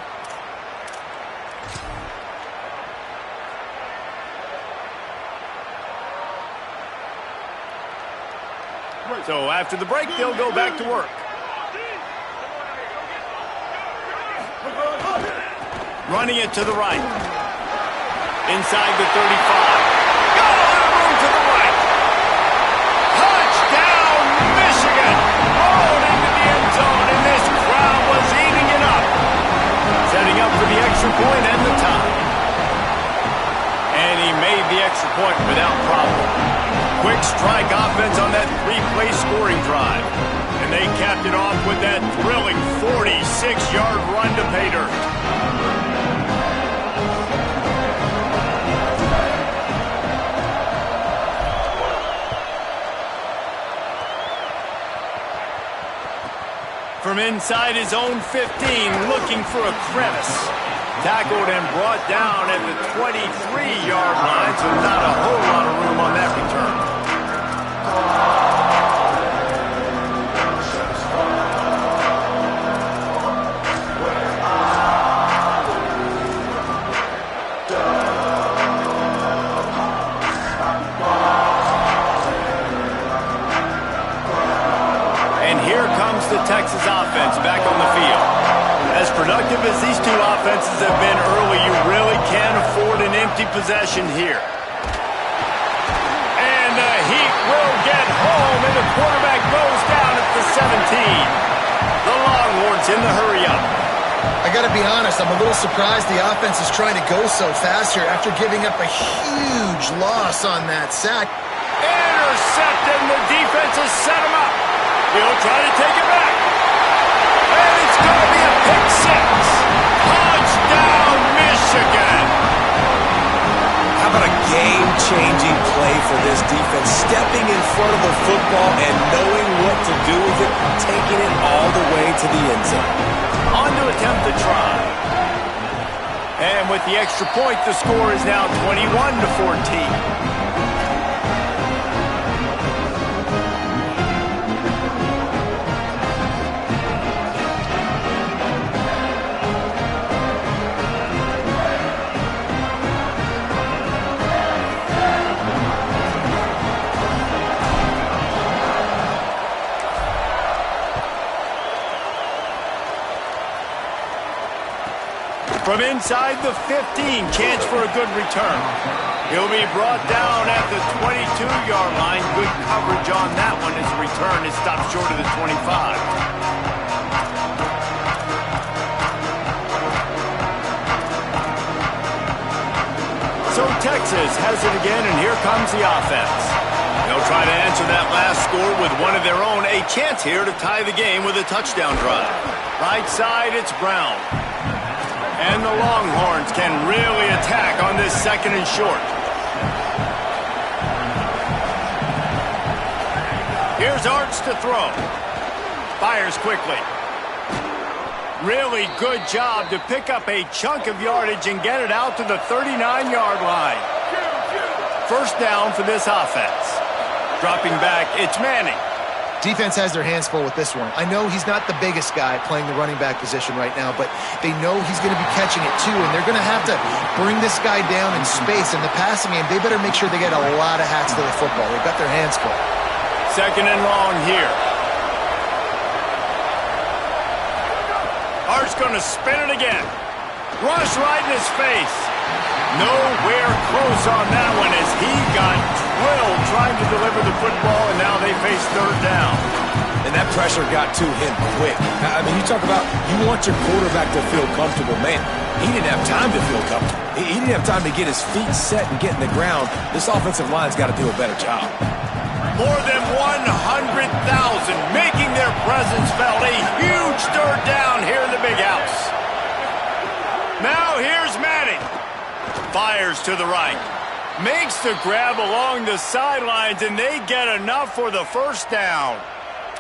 So after the break, they'll go back to work. Running it to the right. Inside the 35. Got a lot of room to the right. Touchdown, Michigan. Rolled into the end zone, and this crowd was eating it up. Setting up for the extra point and the tie. And he made the extra point without problem. Quick strike offense on that 3-play scoring drive. And they capped it off with that thrilling 46-yard run to pay dirt. From inside his own 15, looking for a crevice. Tackled and brought down at the 23-yard line, so not a whole lot of room on that return. And here comes the Texas offense back on the field. As productive as these two offenses have been early, you really can't afford an empty possession here. And the Heat will get home, and the quarterback goes down at the 17. The Longhorns in the hurry-up. I got to be honest, I'm a little surprised the offense is trying to go so fast here after giving up a huge loss on that sack. Intercepted, and the defense has set him up. He'll try to take it back. And it's going to be a pick six. Touchdown, Michigan. How about a game-changing play for this defense? Stepping in front of the football and knowing what to do with it, taking it all the way to the end zone. On to attempt the try. And with the extra point, the score is now 21-14. From inside the 15, chance for a good return. He'll be brought down at the 22-yard line. Good coverage on that one as the return is stopped short of the 25. So Texas has it again, and here comes the offense. They'll try to answer that last score with one of their own. A chance here to tie the game with a touchdown drive. Right side, it's Brown. And the Longhorns can really attack on this second and short. Here's Arts to throw. Fires quickly. Really good job to pick up a chunk of yardage and get it out to the 39-yard line. First down for this offense. Dropping back, it's Manning. Defense has their hands full with this one. I know he's not the biggest guy playing the running back position right now, but they know he's going to be catching it too, and they're going to have to bring this guy down in space. In the passing game, they better make sure they get a lot of hats to the football. They've got their hands full. Second and long here. Art's going to spin it again. Rush right in his face. Nowhere close on that one as he got drilled trying to deliver the football, and now they face third down. And that pressure got to him quick. I mean, you talk about you want your quarterback to feel comfortable. Man, he didn't have time to feel comfortable. He didn't have time to get his feet set and get in the ground. This offensive line's got to do a better job. More than 100,000 making their presence felt. A huge third down here in the big house. Now here's Manning. Fires to the right. Makes the grab along the sidelines, and they get enough for the first down.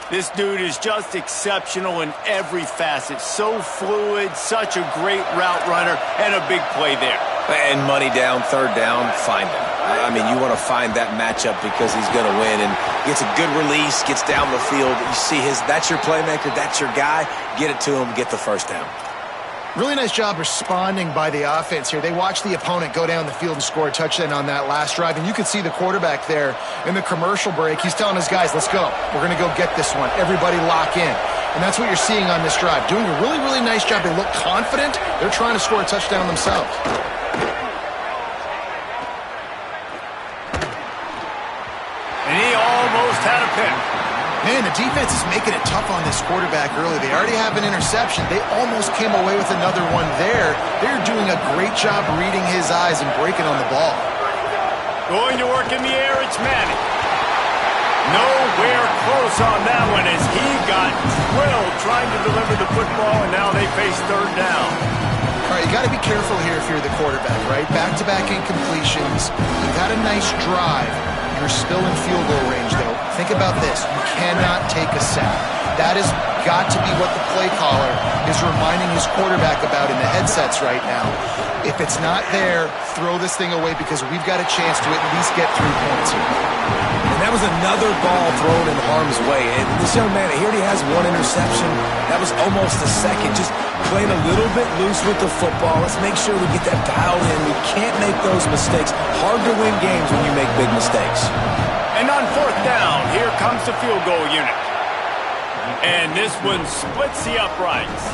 This dude is just exceptional in every facet. So fluid, such a great route runner, and a big play there. And money down, third down, find him. I mean, you want to find that matchup because he's going to win, and gets a good release, gets down the field. You see that's your playmaker, that's your guy. Get it to him, get the first down. Really nice job responding by the offense here. They watched the opponent go down the field and score a touchdown on that last drive, and you could see the quarterback there in the commercial break. He's telling his guys, let's go. We're going to go get this one. Everybody lock in. And that's what you're seeing on this drive. Doing a really, really nice job. They look confident. They're trying to score a touchdown themselves. And he almost had a pick. Man, the defense is making it tough on this quarterback early. They already have an interception. They almost came away with another one there. They're doing a great job reading his eyes and breaking on the ball. Going to work in the air, it's Manning. Nowhere close on that one as he got drilled trying to deliver the football, and now they face third down. All right, you got to be careful here if you're the quarterback, right? Back-to-back incompletions. You got a nice drive. You're still in field goal range, though. Think about this. You cannot take a sack. That has got to be what the play caller is reminding his quarterback about in the headsets right now. If it's not there, throw this thing away because we've got a chance to at least get 3 points here. And that was another ball thrown in harm's way. And this young man, he already has one interception. That was almost a second. Just playing a little bit loose with the football. Let's make sure we get that dialed in. We can't make those mistakes. Hard to win games when you make big mistakes. And on fourth down, here comes the field goal unit. And this one splits the uprights.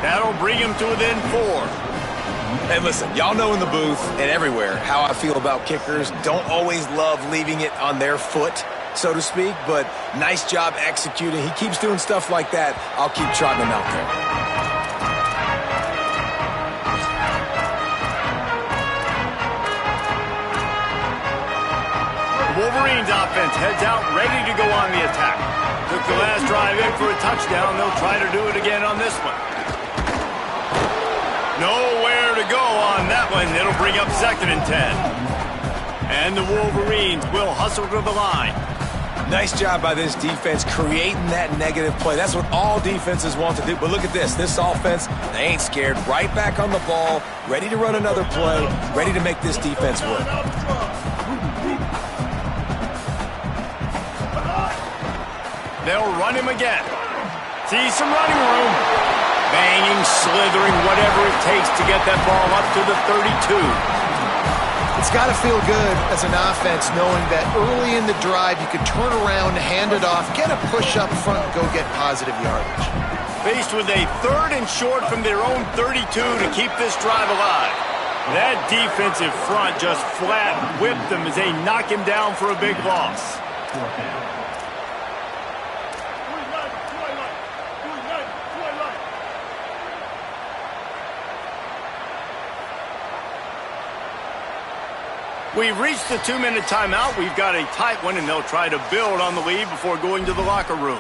That'll bring him to within 4. And listen, y'all know in the booth and everywhere how I feel about kickers. Don't always love leaving it on their foot, so to speak, but nice job executing. He keeps doing stuff like that. I'll keep trotting him out there. The Wolverines offense heads out, ready to go on the attack. Took the last drive in for a touchdown. They'll try to do it again on this one. Nowhere to go on that one. It'll bring up second and 10. And the Wolverines will hustle to the line. Nice job by this defense creating that negative play. That's what all defenses want to do. But look at this. This offense, they ain't scared. Right back on the ball, ready to run another play, ready to make this defense work. They'll run him again. See some running room. Banging, slithering, whatever it takes to get that ball up to the 32. It's got to feel good as an offense knowing that early in the drive you could turn around, hand it off, get a push up front, and go get positive yardage. Faced with a 3rd and short from their own 32 to keep this drive alive. That defensive front just flat whipped them as they knock him down for a big loss. Fourth down. We've reached the 2-minute timeout. We've got a tight one, and they'll try to build on the lead before going to the locker room.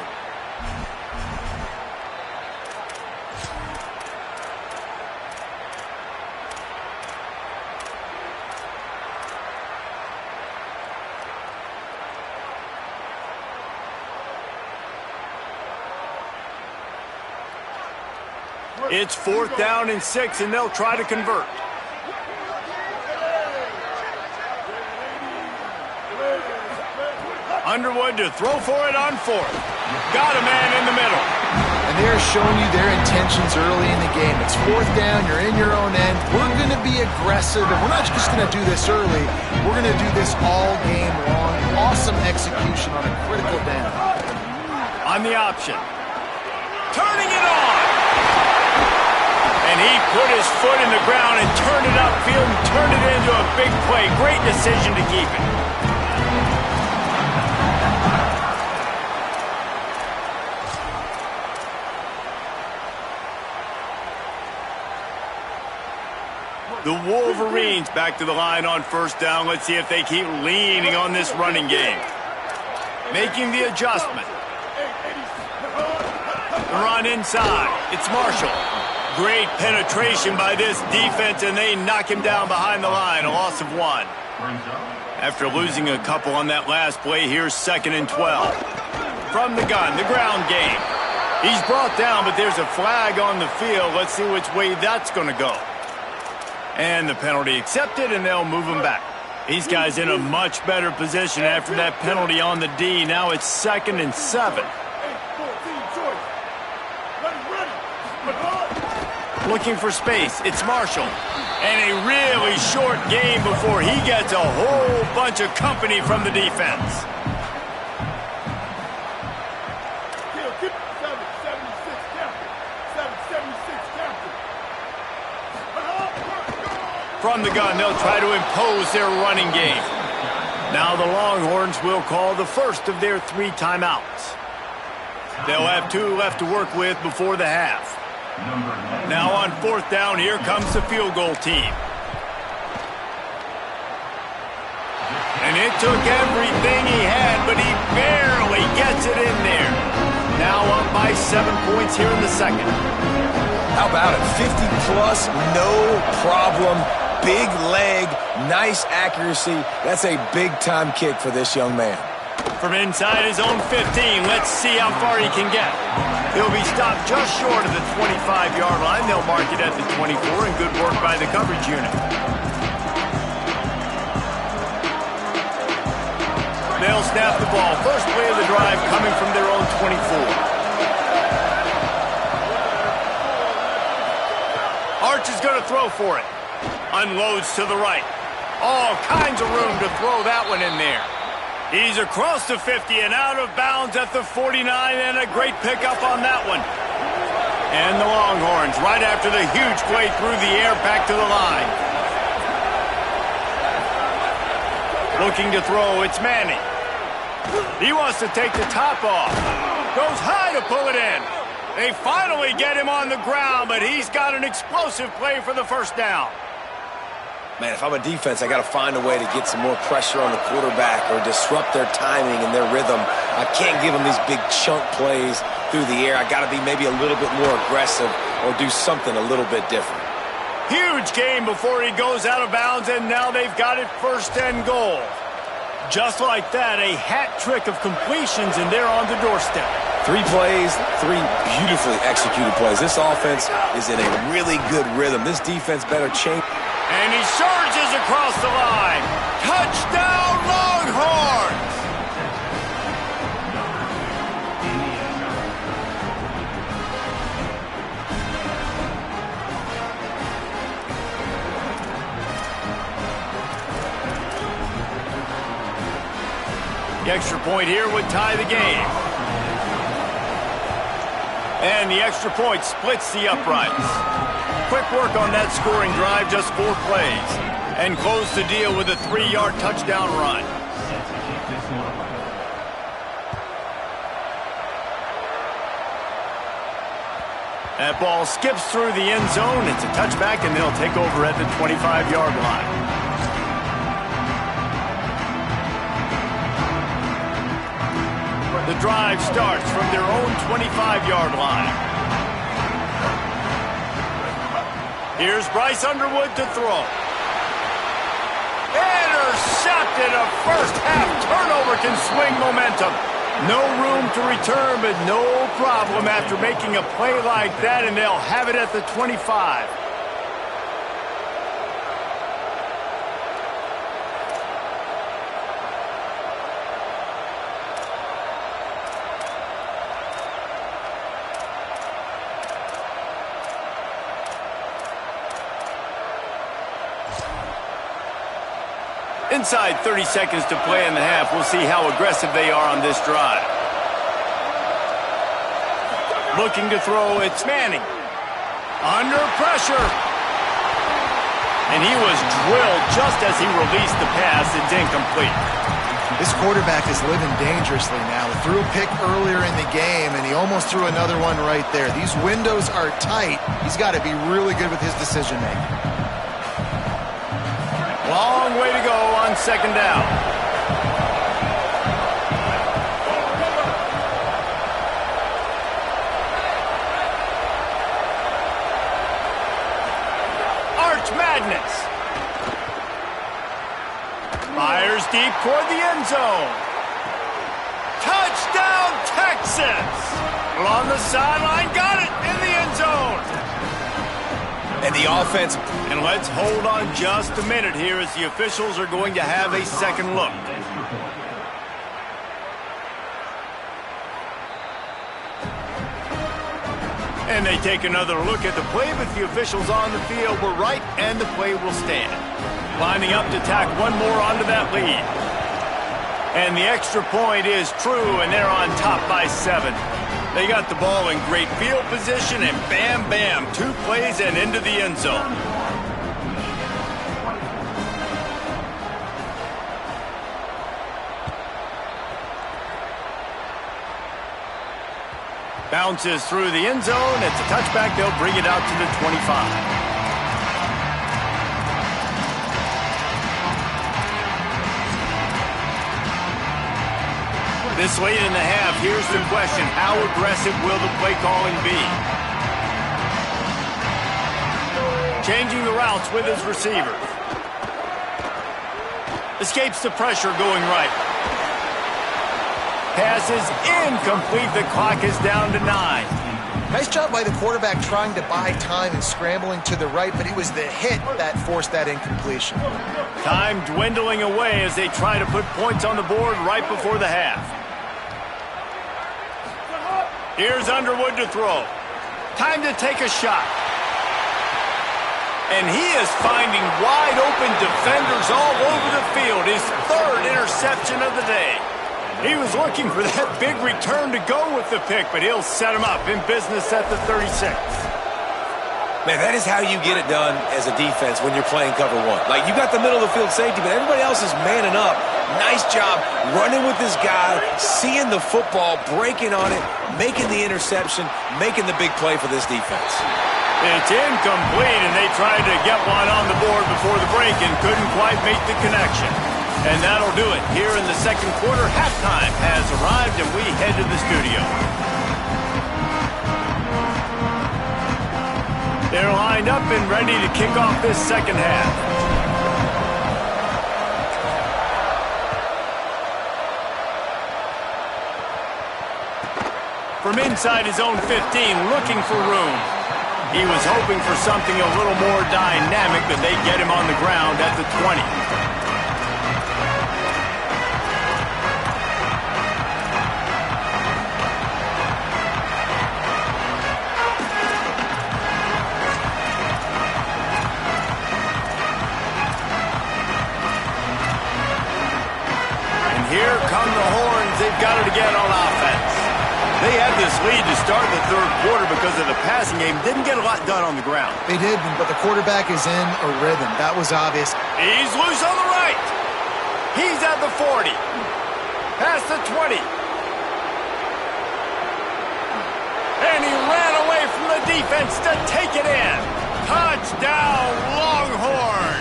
It's 4th down and 6, and they'll try to convert. Underwood to throw for it on 4th. Got a man in the middle. And they're showing you their intentions early in the game. It's 4th down, you're in your own end. We're going to be aggressive, and we're not just going to do this early. We're going to do this all game long. Awesome execution on a critical down. On the option. Turning it on. And he put his foot in the ground and turned it upfield and turned it into a big play. Great decision to keep it. The Wolverines back to the line on 1st down. Let's see if they keep leaning on this running game. Making the adjustment. The run inside. It's Marshall. Great penetration by this defense, and they knock him down behind the line. A loss of 1. After losing a couple on that last play, here's 2nd and 12. From the gun, the ground game. He's brought down, but there's a flag on the field. Let's see which way that's going to go. And the penalty accepted, and they'll move him back. These guys in a much better position after that penalty on the D. Now it's 2nd and 7. Looking for space. It's Marshall. And a really short game before he gets a whole bunch of company from the defense. From the gun, they'll try to impose their running game. Now the Longhorns will call the first of their 3 timeouts. They'll have 2 left to work with before the half. Now on 4th down, here comes the field goal team. And it took everything he had, but he barely gets it in there. Now up by 7 points here in the 2nd. How about it? 50-plus, no problem. Big leg, nice accuracy. That's a big-time kick for this young man. From inside his own 15, let's see how far he can get. He'll be stopped just short of the 25-yard line. They'll mark it at the 24, and good work by the coverage unit. They'll snap the ball. First play of the drive coming from their own 24. Arch is going to throw for it. Unloads to the right. All kinds of room to throw that one in there. He's across the 50 and out of bounds at the 49, and a great pickup on that one. And the Longhorns, right after the huge play through the air, back to the line. Looking to throw, it's Manning. He wants to take the top off. Goes high to pull it in. They finally get him on the ground, but he's got an explosive play for the 1st down. Man, if I'm a defense, I got to find a way to get some more pressure on the quarterback or disrupt their timing and their rhythm. I can't give them these big chunk plays through the air. I got to be maybe a little bit more aggressive or do something a little bit different. Huge game before he goes out of bounds, and now they've got it 1st and goal. Just like that, a hat trick of completions, and they're on the doorstep. 3 plays, 3 beautifully executed plays. This offense is in a really good rhythm. This defense better change. And he surges across the line. Touchdown, Longhorns! extra point here would tie the game. And the extra point splits the uprights. Quick work on that scoring drive, just 4 plays. And close the deal with a 3-yard touchdown run. Set to kick this one away. That ball skips through the end zone. It's a touchback, and they'll take over at the 25-yard line. The drive starts from their own 25-yard line. Here's Bryce Underwood to throw. Intercepted. A first-half turnover can swing momentum. No room to return, but no problem after making a play like that, and they'll have it at the 25. Inside 30 seconds to play in the half. We'll see how aggressive they are on this drive. Looking to throw, it's Manning. Under pressure. And he was drilled just as he released the pass. It's incomplete. This quarterback is living dangerously now. He threw a pick earlier in the game, and he almost threw another one right there. These windows are tight. He's got to be really good with his decision-making. Long way to go on second down. Arch Madness. Fires deep toward the end zone. Touchdown, Texas! Along the sideline, got it in the end zone. And the offense. And let's hold on just a minute here as the officials are going to have a second look. And they take another look at the play, but the officials on the field were right, and the play will stand. Lining up to tack one more onto that lead. And the extra point is true, and they're on top by 7. They got the ball in great field position, and bam, bam, 2 plays and into the end zone. Bounces through the end zone. It's a touchback. They'll bring it out to the 25. This late in the half, here's the question. How aggressive will the play calling be? Changing the routes with his receiver. Escapes the pressure going right. Pass is incomplete. The clock is down to 9. Nice job by the quarterback trying to buy time and scrambling to the right, but it was the hit that forced that incompletion. Time dwindling away as they try to put points on the board right before the half. Here's Underwood to throw. Time to take a shot. And he is finding wide open defenders all over the field. His 3rd interception of the day. He was looking for that big return to go with the pick, but he'll set him up in business at the 36. Man, that is how you get it done as a defense when you're playing cover 1. Like, you got the middle of the field safety, but everybody else is manning up. Nice job running with this guy, seeing the football, breaking on it, making the interception, making the big play for this defense. It's incomplete, and they tried to get one on the board before the break and couldn't quite make the connection. And that'll do it. Here in the second quarter, halftime has arrived, and we head to the studio. They're lined up and ready to kick off this second half. From inside his own 15, looking for room. He was hoping for something a little more dynamic, but they get him on the ground at the 20. Here come the offense. They had this lead to start the third quarter because of the passing game. Didn't get a lot done on the ground. They did, but the quarterback is in a rhythm. That was obvious. He's loose on the right. He's at the 40. Past the 20. And he ran away from the defense to take it in. Touchdown, Longhorn.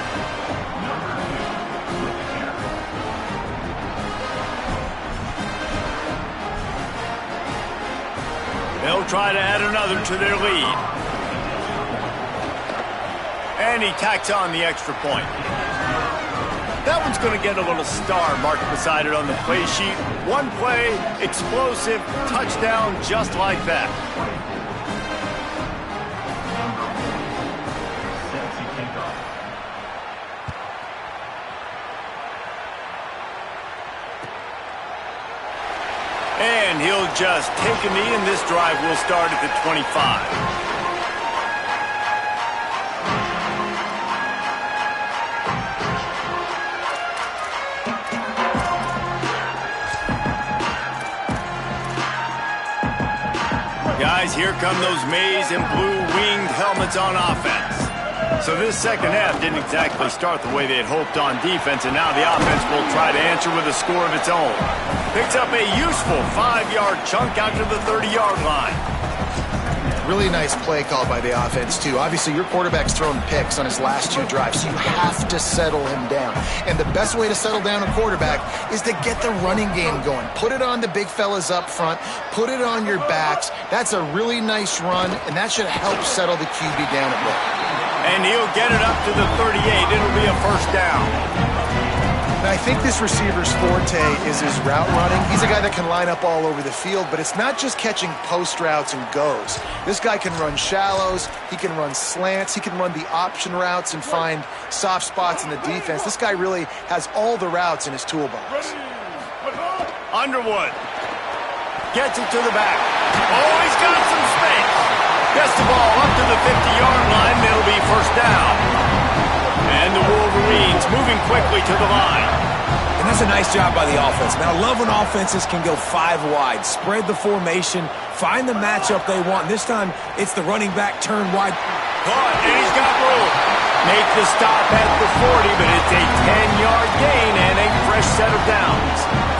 They'll try to add another to their lead. And he tacks on the extra point. That one's going to get a little star marked beside it on the play sheet. One play, explosive, touchdown, just like that. Set to kick off. And he'll just take a knee, and this drive will start at the 25. Guys, here come those maize and blue winged helmets on offense. So this second half didn't exactly start the way they had hoped on defense, and now the offense will try to answer with a score of its own. Picks up a useful 5-yard chunk out to the 30-yard line. Really nice play call by the offense, too. Obviously, your quarterback's thrown picks on his last 2 drives, so you have to settle him down. And the best way to settle down a quarterback is to get the running game going. Put it on the big fellas up front. Put it on your backs. That's a really nice run, and that should help settle the QB down a bit. And he'll get it up to the 38. It'll be a first down. Now, I think this receiver's forte is his route running. He's a guy that can line up all over the field, but it's not just catching post routes and goes. This guy can run shallows, he can run slants, he can run the option routes and find soft spots in the defense. This guy really has all the routes in his toolbox. Underwood gets it to the back. Oh, he's got some space. Gets the ball up to the 50-yard line. It'll be first down. And the Wolverines moving quickly to the line. And that's a nice job by the offense. Man, I love when offenses can go 5 wide, spread the formation, find the matchup they want. And this time, it's the running back turn wide. Caught, and he's got room. Make the stop at the 40, but it's a 10-yard gain and a fresh set of downs.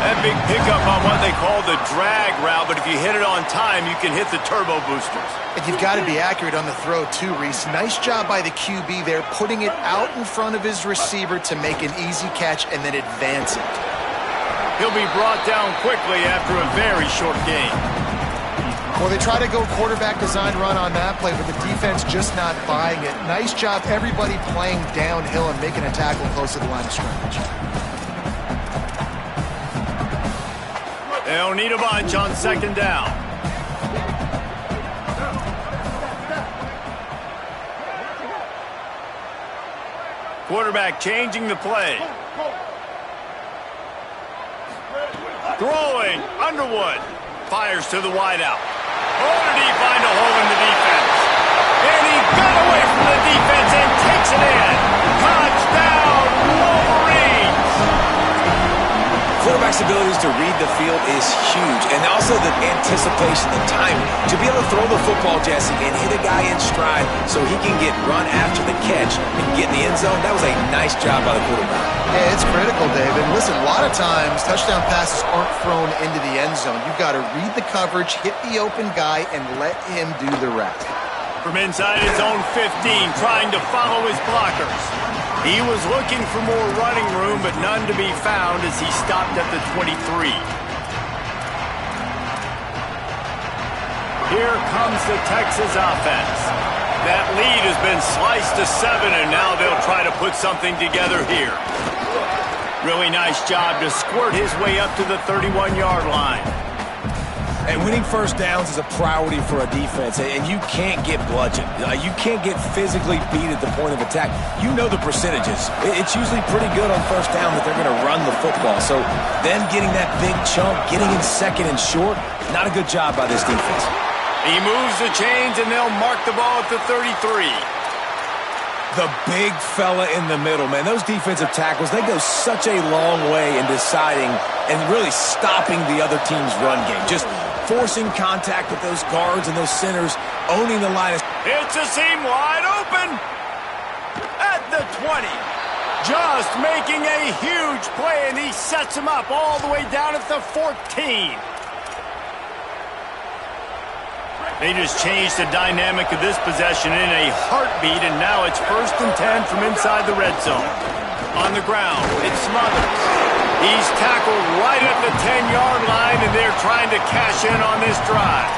That big pickup on what they call the drag route, but if you hit it on time, you can hit the turbo boosters. And you've got to be accurate on the throw, too, Reese. Nice job by the QB there, putting it out in front of his receiver to make an easy catch and then advance it. He'll be brought down quickly after a very short game. Well, they try to go quarterback design run on that play, but the defense just not buying it. Nice job, everybody playing downhill and making a tackle close to the line of scrimmage. They'll need a bunch on second down. Quarterback changing the play. Throwing, Underwood. Fires to the wideout. Oh, did he find a hole in the defense? And he got away from the defense and takes it in. Touchdown, Wolverines! Quarterback's abilities to read the field is huge, and also the anticipation, the timing. To be able to throw the football, Jesse, and hit a guy in stride so he can get run after the catch and get in the end zone, that was a nice job by the quarterback. Yeah, it's critical, David. Listen, a lot of times touchdown passes aren't thrown into the end zone. You've got to read the coverage, hit the open guy, and let him do the rest. From inside his own 15, trying to follow his blockers. He was looking for more running room, but none to be found as he stopped at the 23. Here comes the Texas offense. That lead has been sliced to 7, and now they'll try to put something together here. Really nice job to squirt his way up to the 31-yard line. And winning first downs is a priority for a defense, and you can't get bludgeoned. You can't get physically beat at the point of attack. You know the percentages. It's usually pretty good on first down that they're going to run the football. So them getting that big chunk, getting in second and short, not a good job by this defense. He moves the chains, and they'll mark the ball at the 33. The big fella in the middle, man. Those defensive tackles, they go such a long way in deciding and really stopping the other team's run game. Just forcing contact with those guards and those centers, owning the line. It's a seam wide open at the 20. Just making a huge play, and he sets him up all the way down at the 14. They just changed the dynamic of this possession in a heartbeat, and now it's 1st and 10 from inside the red zone. On the ground, it's Smothers. He's tackled right at the 10-yard line, and they're trying to cash in on this drive.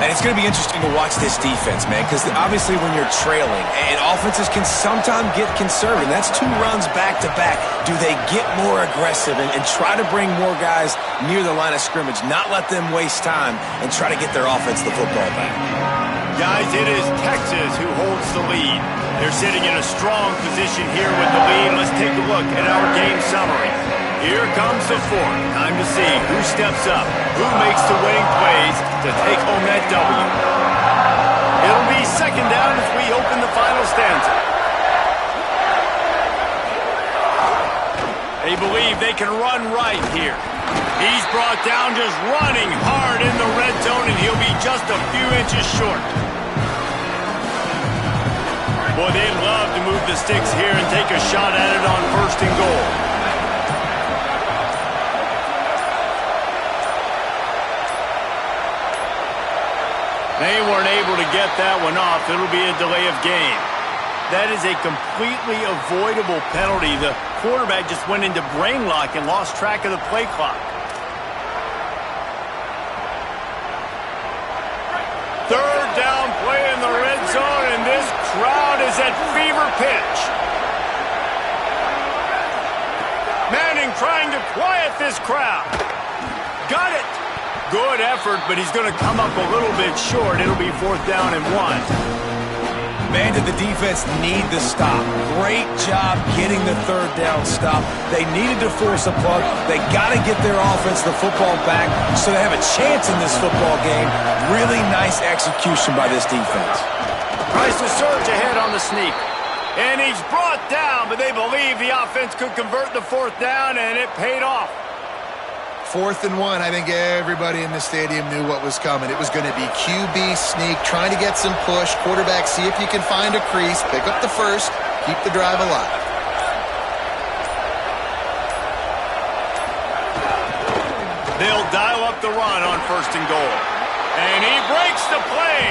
And it's going to be interesting to watch this defense, man, because obviously when you're trailing, and offenses can sometimes get conservative. That's 2 runs back-to-back. Do they get more aggressive and try to bring more guys near the line of scrimmage, not let them waste time, and try to get their offense the football back? Guys, it is Texas who holds the lead. They're sitting in a strong position here with the lead. Let's take a look at our game summary. Here comes the 4th. Time to see who steps up, who makes the winning plays to take home that W. It'll be 2nd down as we open the final stanza. They believe they can run right here. He's brought down just running hard in the red zone, and he'll be just a few inches short. Boy, they'd love to move the sticks here and take a shot at it on 1st and goal. They weren't able to get that one off. It'll be a delay of game. That is a completely avoidable penalty. The quarterback just went into brain lock and lost track of the play clock. 3rd down play in the red zone, and this crowd is at fever pitch. Manning trying to quiet this crowd. Got it. Good effort, but he's going to come up a little bit short. It'll be 4th down and 1. Man, did the defense need the stop. Great job getting the 3rd down stop. They needed to force a plug. They got to get their offense the football back so they have a chance in this football game. Really nice execution by this defense. Tries to surge ahead on the sneak. And he's brought down, but they believe the offense could convert the 4th down, and it paid off. 4th and 1, I think everybody in the stadium knew what was coming. It was going to be QB sneak, trying to get some push. Quarterback, see if you can find a crease. Pick up the 1st, keep the drive alive. They'll dial up the run on 1st and goal. And he breaks the play.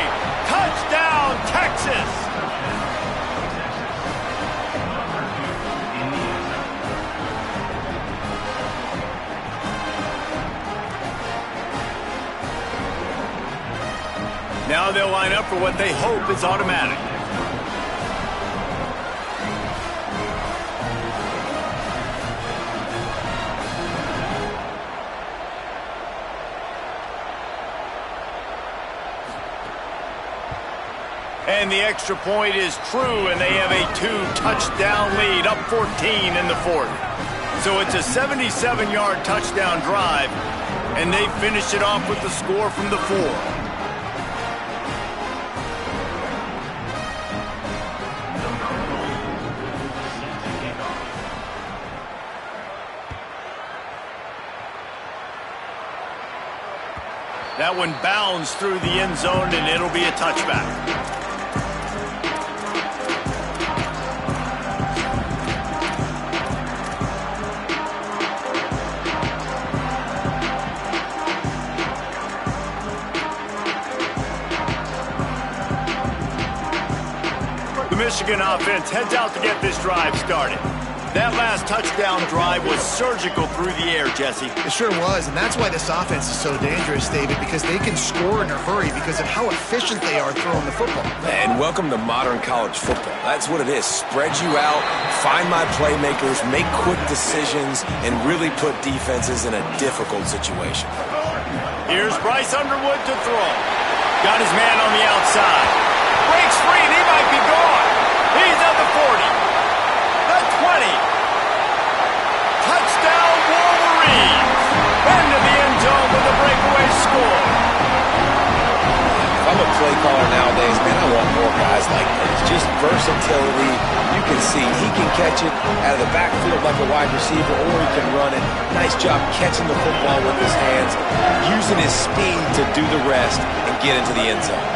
Touchdown, Texas. Now they'll line up for what they hope is automatic. And the extra point is true, and they have a 2-touchdown lead, up 14 in the 4th. So it's a 77-yard touchdown drive, and they finish it off with the score from the 4. That one bounds through the end zone, and it'll be a touchback. The Michigan offense heads out to get this drive started. That last touchdown drive was surgical through the air, Jesse. It sure was, and that's why this offense is so dangerous, David, because they can score in a hurry because of how efficient they are throwing the football. And welcome to modern college football. That's what it is. Spread you out, find my playmakers, make quick decisions, and really put defenses in a difficult situation. Here's Bryce Underwood to throw. Got his man on the outside. Breaks free, and he might be gone. He's at the 40. The 20. Touchdown, Wolverines. Into the end zone with a breakaway score. If I'm a play caller nowadays, man, I want more guys like this. Just versatility. You can see he can catch it out of the backfield like a wide receiver, or he can run it. Nice job catching the football with his hands, using his speed to do the rest and get into the end zone.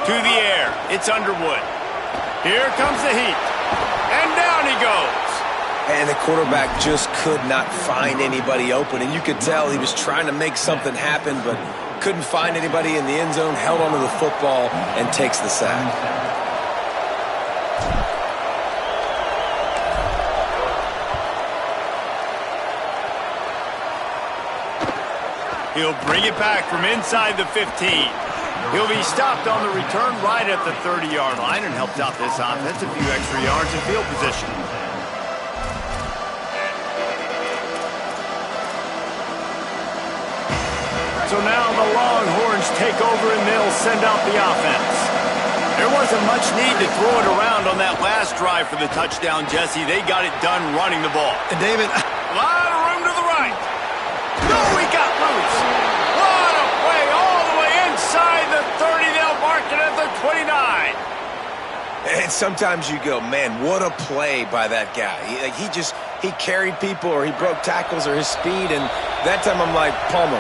To the air, it's Underwood. Here comes the heat. And down he goes. And the quarterback just could not find anybody open. And you could tell he was trying to make something happen, but couldn't find anybody in the end zone, held onto the football, and takes the sack. He'll bring it back from inside the 15. He'll be stopped on the return right at the 30-yard line and helped out this offense a few extra yards in field position. So now the Longhorns take over and they'll send out the offense. There wasn't much need to throw it around on that last drive for the touchdown, Jesse. They got it done running the ball. And David, A lot of room to the right. No, he got loose. What a play all the way inside the 30. They'll mark it at the 29. And sometimes you go, man, what a play by that guy. He carried people, or he broke tackles, or his speed. And that time I'm like, Palmer,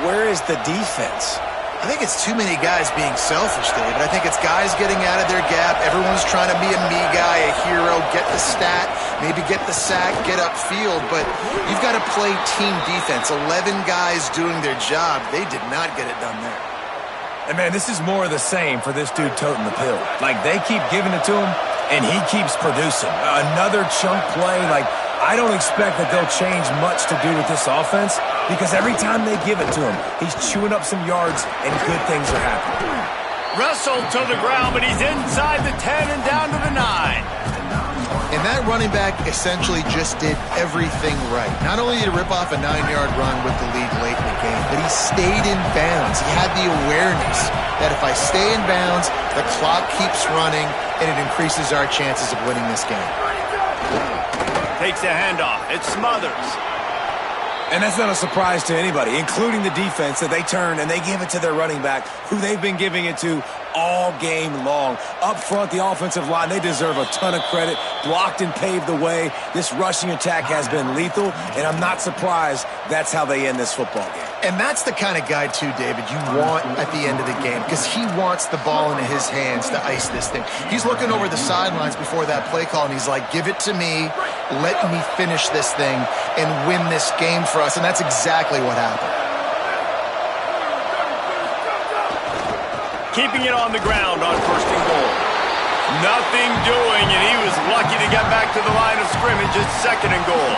where is the defense? I think it's too many guys being selfish, David. I think it's guys getting out of their gap. Everyone's trying to be a me guy, a hero, get the stat, maybe get the sack, get upfield. But you've got to play team defense. 11 guys doing their job. They did not get it done there. And, man, this is more of the same for this dude toting the pill. Like, they keep giving it to him, and he keeps producing. Another chunk play. Like, I don't expect that they'll change much to do with this offense, because every time they give it to him, he's chewing up some yards, and good things are happening. Wrestled to the ground, but he's inside the 10 and down to the 9. And that running back essentially just did everything right. Not only did he rip off a 9-yard run with the lead late in the game, but he stayed in bounds. He had the awareness that if I stay in bounds, the clock keeps running, and it increases our chances of winning this game. Takes a handoff. It Smothers. And that's not a surprise to anybody, including the defense, that they turn and they give it to their running back, who they've been giving it to all game long. Up front, the offensive line, they deserve a ton of credit. Blocked and paved the way. This rushing attack has been lethal, and I'm not surprised that's how they end this football game. And that's the kind of guy, too, David, you want at the end of the game, because he wants the ball into his hands to ice this thing. He's looking over the sidelines before that play call, and he's like, give it to me, let me finish this thing, and win this game for us. And that's exactly what happened. Keeping it on the ground on 1st and goal. Nothing doing, and he was lucky to get back to the line of scrimmage at 2nd and goal.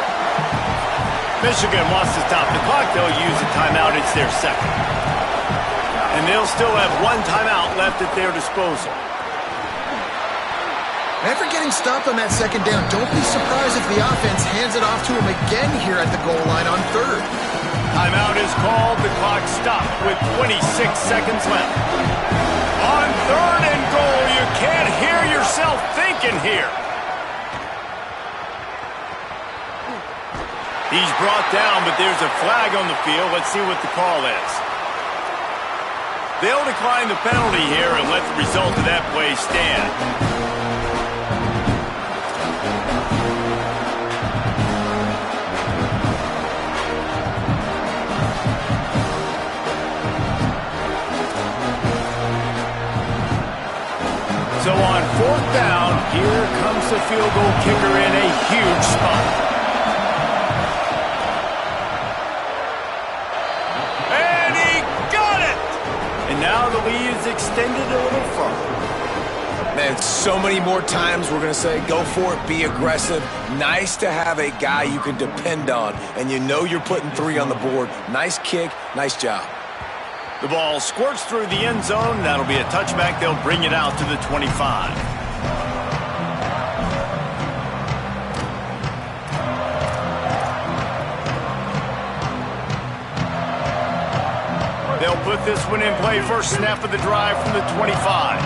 Michigan wants to stop the clock. They'll use a timeout. It's their 2nd. And they'll still have 1 timeout left at their disposal. After getting stopped on that 2nd down, don't be surprised if the offense hands it off to him again here at the goal line on 3rd. Timeout is called. The clock stopped with 26 seconds left. On 3rd and goal, you can't hear yourself thinking here. He's brought down, but there's a flag on the field. Let's see what the call is. They'll decline the penalty here and let the result of that play stand. So on 4th down, here comes the field goal kicker in a huge spot. And he got it! And now the lead is extended a little further. Man, so many more times we're going to say, go for it, be aggressive. Nice to have a guy you can depend on, and you know you're putting 3 on the board. Nice kick, nice job. The ball squirts through the end zone. That'll be a touchback. They'll bring it out to the 25. They'll put this one in play. First snap of the drive from the 25.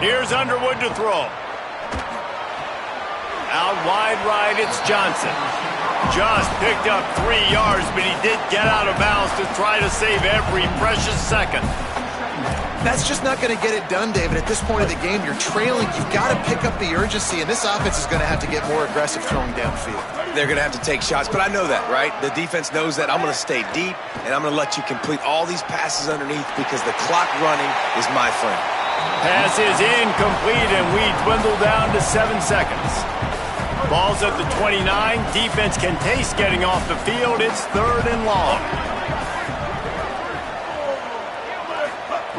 Here's Underwood to throw. Out wide right, it's Johnson. Just picked up 3 yards, but he did get out of bounds to try to save every precious second. That's just not going to get it done, David. At this point of the game, you're trailing. You've got to pick up the urgency, and this offense is going to have to get more aggressive throwing downfield. They're going to have to take shots, but I know that, right? The defense knows that. I'm going to stay deep, and I'm going to let you complete all these passes underneath because the clock running is my friend. Pass is incomplete, and we dwindle down to 7 seconds. Ball's at the 29. Defense can taste getting off the field. It's 3rd and long.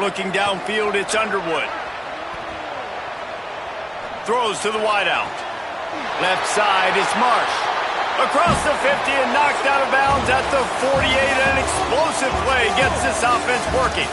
Looking downfield, it's Underwood. Throws to the wideout. Left side, it's Marsh. Across the 50 and knocked out of bounds at the 48. An explosive play gets this offense working.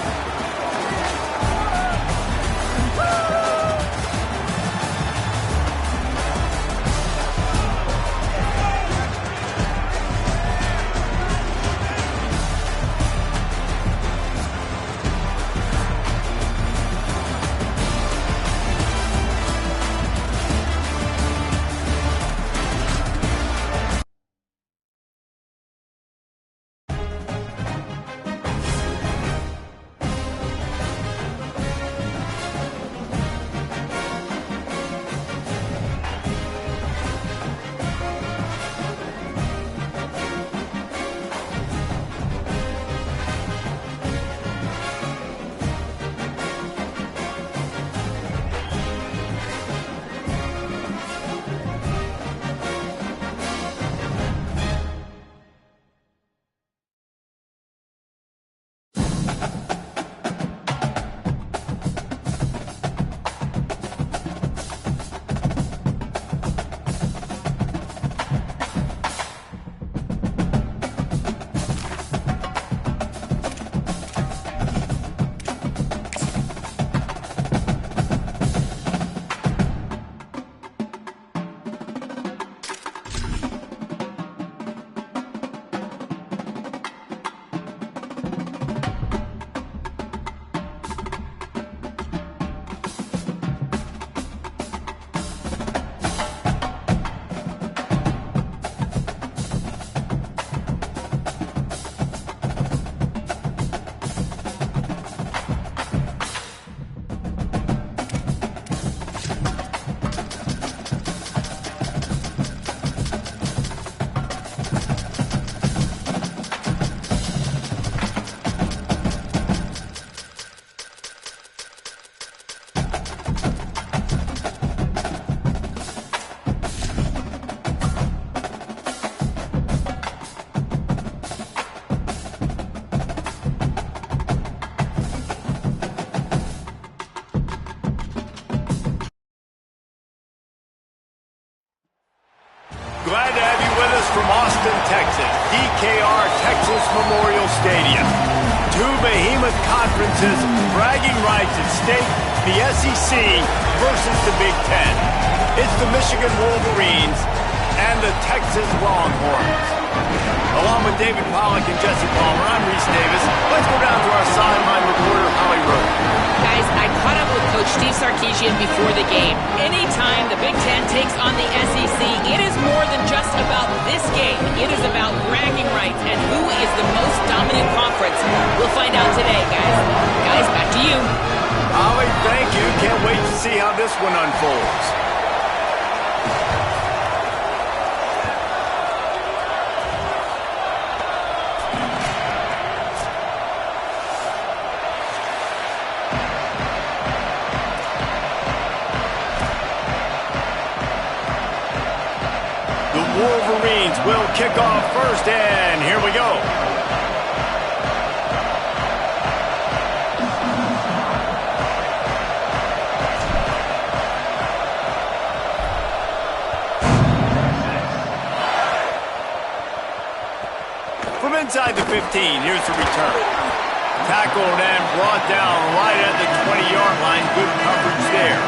Glad to have you with us from Austin, Texas, DKR Texas Memorial Stadium. 2 behemoth conferences, bragging rights at stake, the SEC versus the Big Ten. It's the Michigan Wolverines and the Texas Longhorns. Along with David Pollack and Jesse Palmer, I'm Reese Davis. Let's go down to our sideline reporter, Holly Rowe. Guys, I caught up with Coach Steve Sarkisian before the game. Anytime the Big Ten takes on the SEC, it is more than just about this game. It is about bragging rights and who is the most dominant conference. We'll find out today, guys. Guys, back to you. Holly, thank you. Can't wait to see how this one unfolds. Wolverines will kick off first, and here we go. From inside the 15, here's the return. Tackled and brought down right at the 20-yard line. Good coverage there.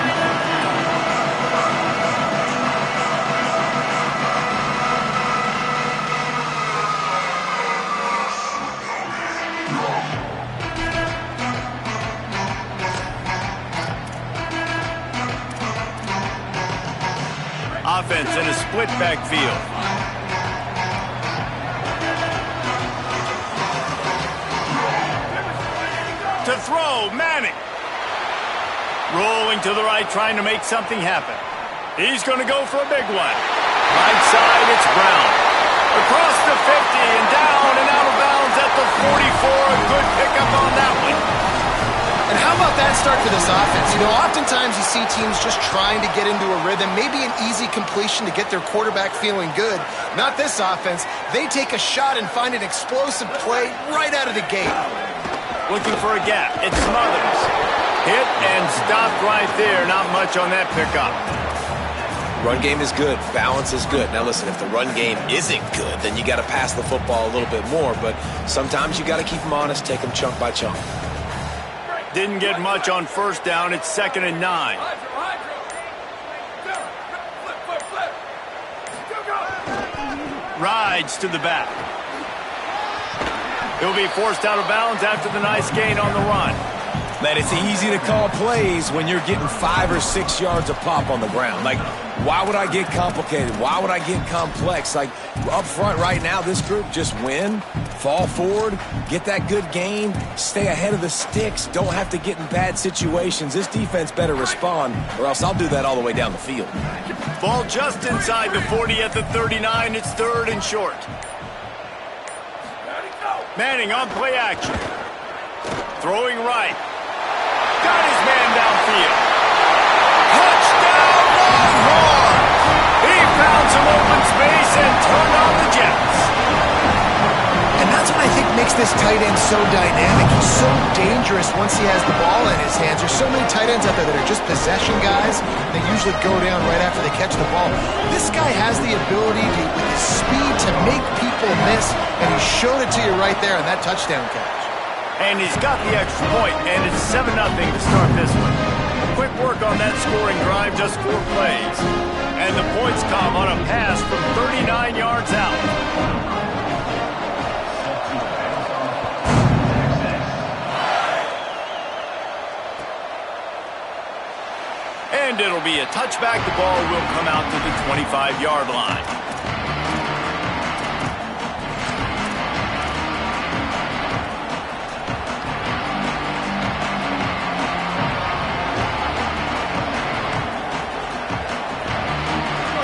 Offense in a split backfield. to throw. Manning. Rolling to the right, trying to make something happen. He's going to go for a big one. Right side, it's Brown. Across the 50 and down and out of bounds at the 44. A good pickup on that one. And how about that start for this offense? You know, oftentimes you see teams just trying to get into a rhythm, maybe an easy completion to get their quarterback feeling good. Not this offense. They take a shot and find an explosive play right out of the gate. Looking for a gap. It's Smothers. Hit and stopped right there. Not much on that pickup. Run game is good. Balance is good. Now listen, if the run game isn't good, then you got to pass the football a little bit more. But sometimes you got to keep them honest, take them chunk by chunk. Didn't get much on first down. It's 2nd and 9. Rides to the back. He'll be forced out of bounds after the nice gain on the run. Man, it's easy to call plays when you're getting 5 or 6 yards a pop on the ground. Like, why would I get complicated? Why would I get complex? Like, up front right now, this group just win, fall forward, get that good gain, stay ahead of the sticks, don't have to get in bad situations. This defense better respond, or else I'll do that all the way down the field. Ball just inside the 40 at the 39. It's 3rd and short. Manning on play action. Throwing right. Got his man downfield. Touchdown, Longhorn! He found some open space and turned on the Jets. And that's what I think makes this tight end so dynamic. He's so dangerous once he has the ball in his hands. There's so many tight ends out there that are just possession guys. They usually go down right after they catch the ball. This guy has the ability to, with his speed, to make people miss, and he showed it to you right there on that touchdown catch. And he's got the extra point, and it's 7-0 to start this one. Quick work on that scoring drive, just 4 plays. And the points come on a pass from 39 yards out. And it'll be a touchback. The ball will come out to the 25-yard line.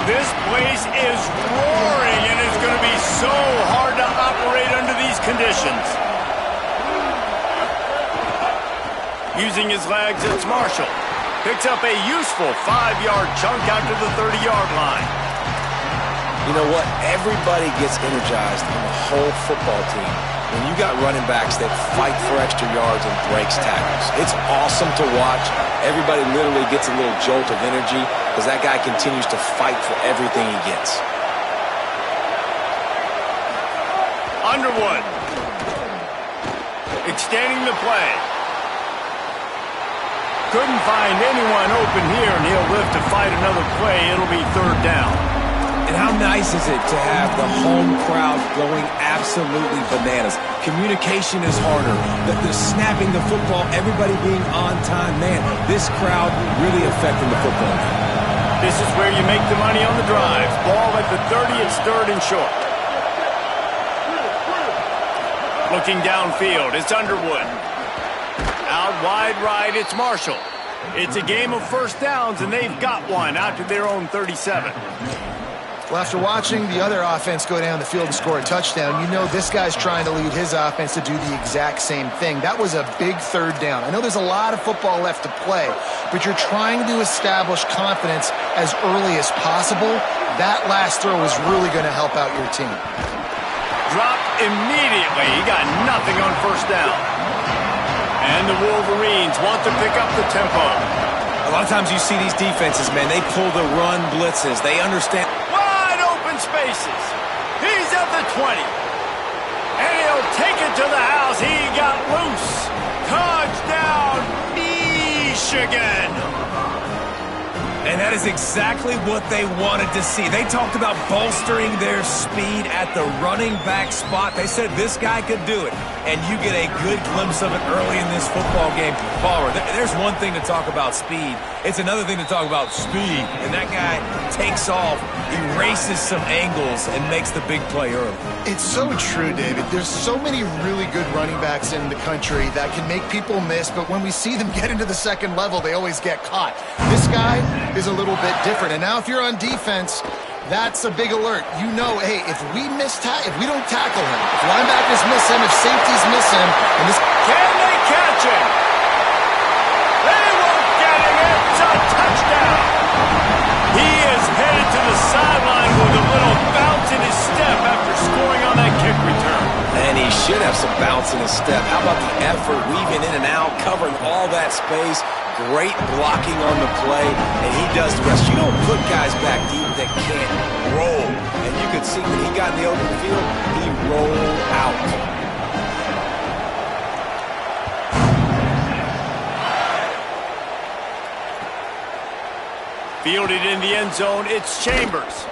This place is roaring, and it's going to be so hard to operate under these conditions. Using his legs, it's Marshall. Picks up a useful 5-yard chunk out to the 30-yard line. You know what? Everybody gets energized on the whole football team when you got running backs that fight for extra yards and breaks tackles. It's awesome to watch. Everybody literally gets a little jolt of energy because that guy continues to fight for everything he gets. Underwood. Extending the play. Couldn't find anyone open here, and he'll live to fight another play. It'll be 3rd down. And how nice is it to have the home crowd going absolutely bananas? Communication is harder. The snapping the football, everybody being on time. Man, this crowd really affecting the football game. This is where you make the money on the drives. Ball at the 30, it's 3rd and short. Looking downfield, it's Underwood. Out wide right, it's Marshall. It's a game of first downs, and they've got one out to their own 37. Well, after watching the other offense go down the field to score a touchdown, you know this guy's trying to lead his offense to do the exact same thing. That was a big 3rd down. I know there's a lot of football left to play, but you're trying to establish confidence as early as possible. That last throw is really going to help out your team. Dropped immediately. He got nothing on first down. And the Wolverines want to pick up the tempo. A lot of times you see these defenses, man, they pull the run blitzes. They understand. Wide open spaces. He's at the 20. And he'll take it to the house. He got loose. Touchdown, Michigan. And that is exactly what they wanted to see. They talked about bolstering their speed at the running back spot. They said this guy could do it. And you get a good glimpse of it early in this football game. Ballmer, there's one thing to talk about speed. It's another thing to talk about speed. And that guy takes off, erases some angles, and makes the big play early. It's so true, David. There's so many really good running backs in the country that can make people miss, but when we see them get into the second level, they always get caught. This guy is a little bit different. And now if you're on defense, that's a big alert. You know, hey, if we don't tackle him, if linebackers miss him, if safeties miss him, and this... Can they catch him? They won't get him. It's a touchdown. He is headed to the sideline with a little bounce in his step after scoring on that kick return. And he should have some bounce in his step. How about the effort, weaving in and out, covering all that space. Great blocking on the play, and he does the rest. You don't put guys back deep that can't roll. And you could see when he got in the open field, he rolled out. Fielded in the end zone, it's Chambers.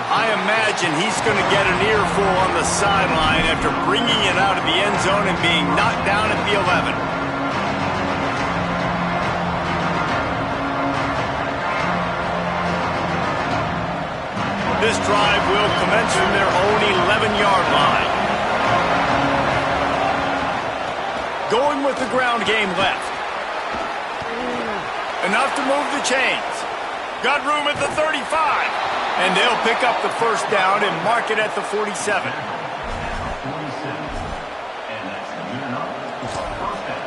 I imagine he's going to get an earful on the sideline after bringing it out of the end zone and being knocked down at the 11. This drive will commence from their own 11-yard line. Going with the ground game left. Enough to move the chains. Got room at the 35. And they'll pick up the first down and mark it at the 47. 47. And that's the good enough for first down.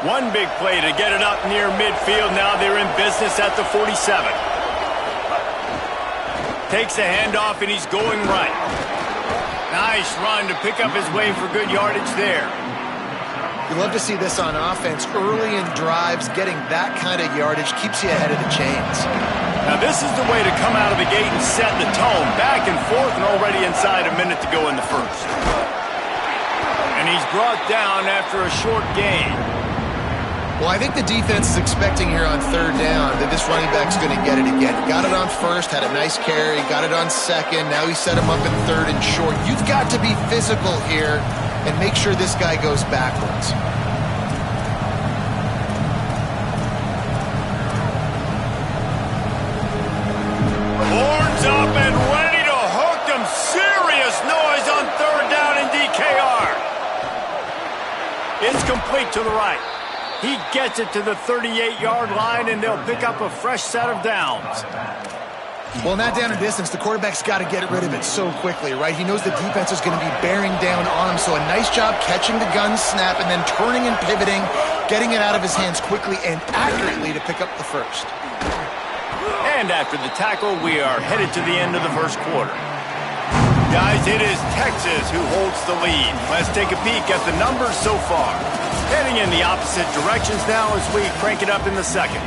One big play to get it up near midfield. Now they're in business at the 47. Takes a handoff and he's going right. Nice run to pick up his way for good yardage there. You love to see this on offense. Early in drives, getting that kind of yardage keeps you ahead of the chains. Now this is the way to come out of the gate and set the tone. Back and forth and already inside a minute to go in the first. And he's brought down after a short gain. Well, I think the defense is expecting here on third down that this running back's going to get it again. Got it on first, had a nice carry, got it on second. Now he set him up in third and short. You've got to be physical here and make sure this guy goes backwards. Horns up and ready to hook them. Serious noise on third down in DKR. It's complete to the right. He gets it to the 38-yard line, and they'll pick up a fresh set of downs. Well, not down in distance, the quarterback's got to get rid of it so quickly, right? He knows the defense is going to be bearing down on him, so a nice job catching the gun snap and then turning and pivoting, getting it out of his hands quickly and accurately to pick up the first. And after the tackle, we are headed to the end of the first quarter. Guys, it is Texas who holds the lead. Let's take a peek at the numbers so far. Heading in the opposite directions now as we crank it up in the second.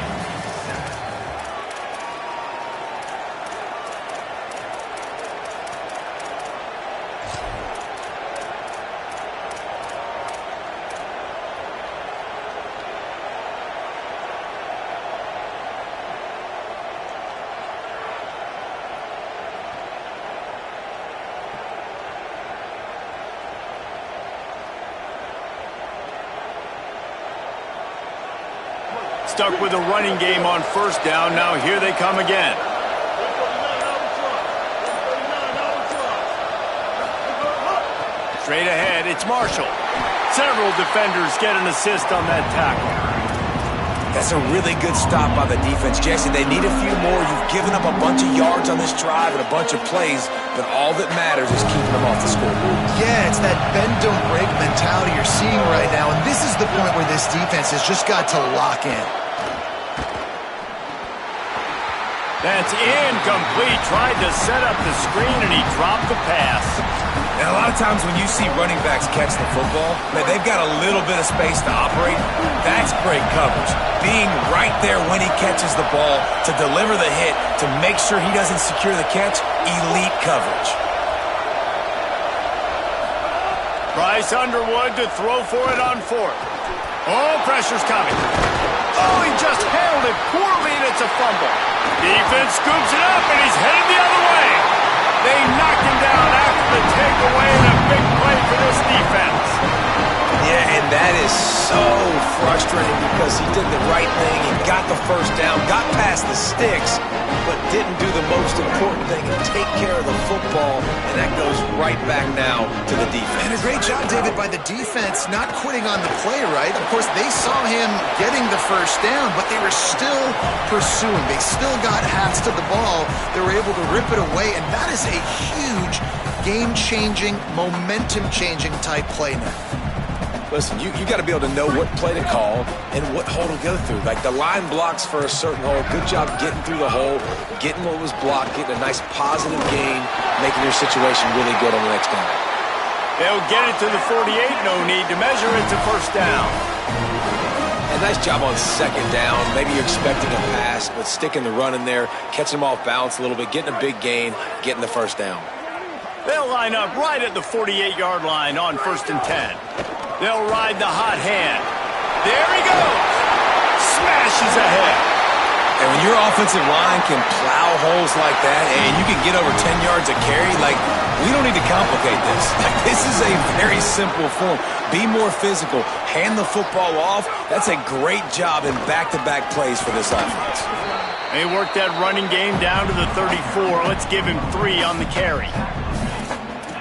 Stuck with a running game on first down. Now here they come again. Straight ahead, it's Marshall. Several defenders get an assist on that tackle. That's a really good stop by the defense, Jesse. They need a few more. You've given up a bunch of yards on this drive and a bunch of plays, but all that matters is keeping them off the scoreboard. Yeah, it's that bend, don't break mentality you're seeing right now, and this is the point where this defense has just got to lock in. That's incomplete. Tried to set up the screen, and he dropped the pass. And a lot of times when you see running backs catch the football, man, they've got a little bit of space to operate. That's great coverage. Being right there when he catches the ball to deliver the hit, to make sure he doesn't secure the catch, elite coverage. Bryce Underwood to throw for it on fourth. Oh, pressure's coming. Oh, he just handled it poorly, and it's a fumble. Defense scoops it up, and he's headed the other way. They knocked him down after the takeaway, and a big play for this defense. Yeah, and that is so because he did the right thing. He got the first down, got past the sticks, but didn't do the most important thing and take care of the football, and that goes right back now to the defense. And a great job, David, by the defense not quitting on the play, right? Of course, they saw him getting the first down, but they were still pursuing. They still got hats to the ball. They were able to rip it away, and that is a huge game-changing, momentum-changing type play now. Listen, you got to be able to know what play to call and what hole to go through. Like the line blocks for a certain hole. Good job getting through the hole, getting what was blocked, getting a nice positive gain, making your situation really good on the next down. They'll get it to the 48. No need to measure it to first down. A nice job on second down. Maybe you're expecting a pass, but sticking the run in there, catching them off balance a little bit, getting a big gain, getting the first down. They'll line up right at the 48-yard line on 1st and 10. They'll ride the hot hand. There he goes. Smashes ahead. And when your offensive line can plow holes like that and you can get over 10 yards of carry, like, we don't need to complicate this. Like, this is a very simple form. Be more physical. Hand the football off. That's a great job in back-to-back plays for this offense. They work that running game down to the 34. Let's give him 3 on the carry.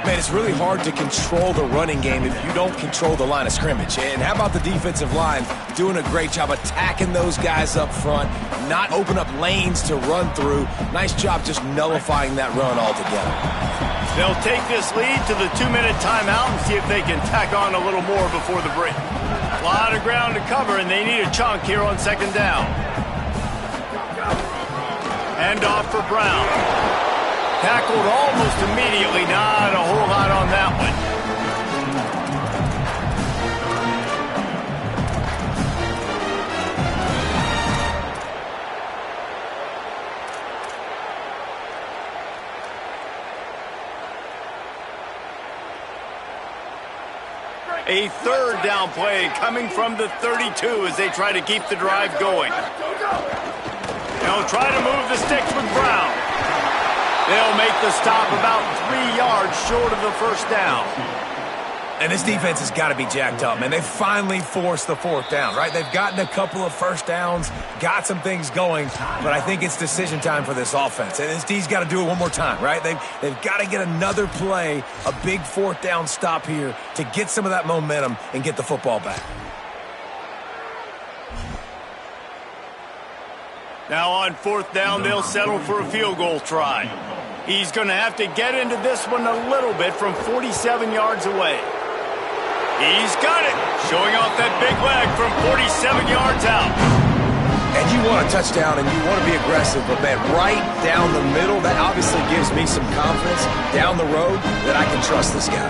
Man, it's really hard to control the running game if you don't control the line of scrimmage. And how about the defensive line doing a great job attacking those guys up front, not open up lanes to run through. Nice job just nullifying that run altogether. They'll take this lead to the 2-minute timeout and see if they can tack on a little more before the break. A lot of ground to cover, and they need a chunk here on 2nd down. Hand off for Brown. Tackled almost immediately. Not a whole lot on that one. A 3rd down play coming from the 32 as they try to keep the drive going. They'll try to move the sticks with Brown. They'll make the stop about 3 yards short of the first down. And this defense has got to be jacked up, man. They finally forced the 4th down, right? They've gotten a couple of first downs, got some things going, but I think it's decision time for this offense. And this D's got to do it one more time, right? They've got to get another play, a big 4th down stop here to get some of that momentum and get the football back. Now on 4th down, they'll settle for a field goal try. He's going to have to get into this one a little bit from 47 yards away. He's got it, showing off that big leg from 47 yards out. And you want a touchdown and you want to be aggressive, but man, right down the middle, that obviously gives me some confidence down the road that I can trust this guy.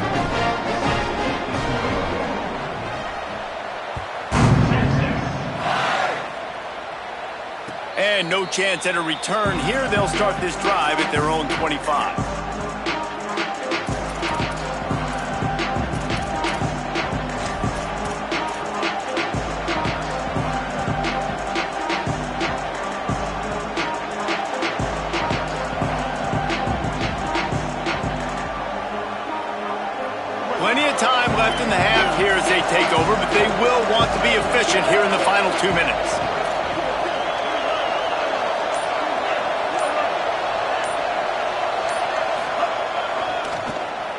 And no chance at a return here. They'll start this drive at their own 25. Plenty of time left in the half here as they take over, but they will want to be efficient here in the final 2 minutes.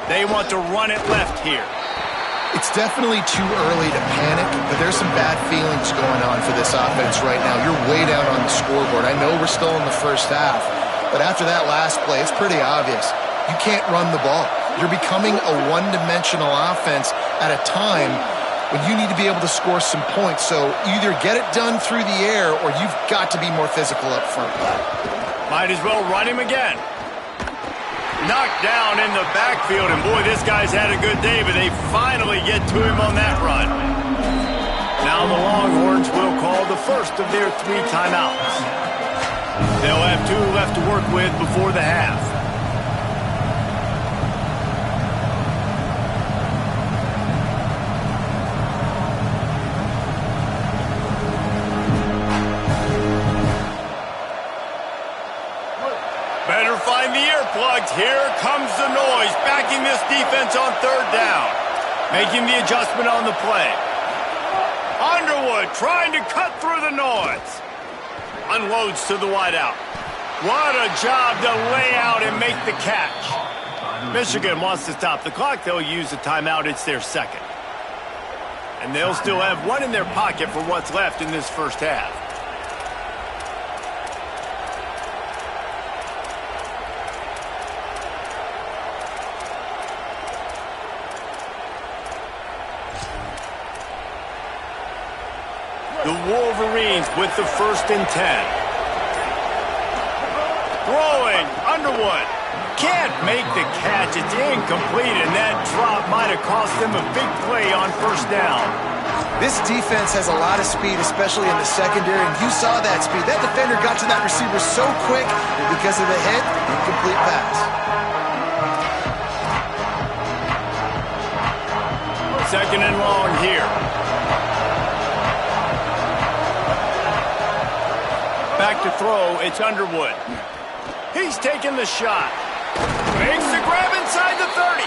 They want to run it left here. It's definitely too early to panic, but there's some bad feelings going on for this offense right now. You're way down on the scoreboard. I know we're still in the first half, but after that last play, it's pretty obvious. You can't run the ball. You're becoming a one-dimensional offense at a time when you need to be able to score some points. So either get it done through the air or you've got to be more physical up front. Might as well run him again. Knocked down in the backfield, and boy, this guy's had a good day, but they finally get to him on that run. Now the Longhorns will call the first of their 3 timeouts. They'll have 2 left to work with before the half. Better find the earplugs. Here comes the noise, backing this defense on 3rd down. Making the adjustment on the play. Underwood Underwood trying to cut through the noise. Unloads to the wideout. What a job to lay out and make the catch. Michigan wants to stop the clock. They'll use a timeout. It's their second. And they'll still have one in their pocket for what's left in this first half. The Wolverines with the 1st and 10. Throwing, Underwood. Can't make the catch. It's incomplete, and that drop might have cost them a big play on 1st down. This defense has a lot of speed, especially in the secondary, and you saw that speed. That defender got to that receiver so quick, and because of the hit, incomplete pass. 2nd and long here. Back to throw, it's Underwood. He's taking the shot. Makes the grab inside the 30.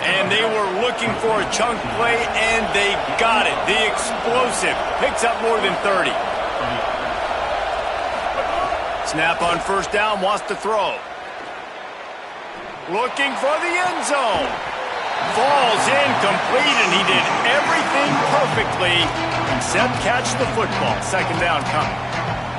And they were looking for a chunk play, and they got it. The explosive picks up more than 30. Snap on 1st down, wants to throw. Looking for the end zone. Falls incomplete, and he did everything perfectly except catch the football. 2nd down coming.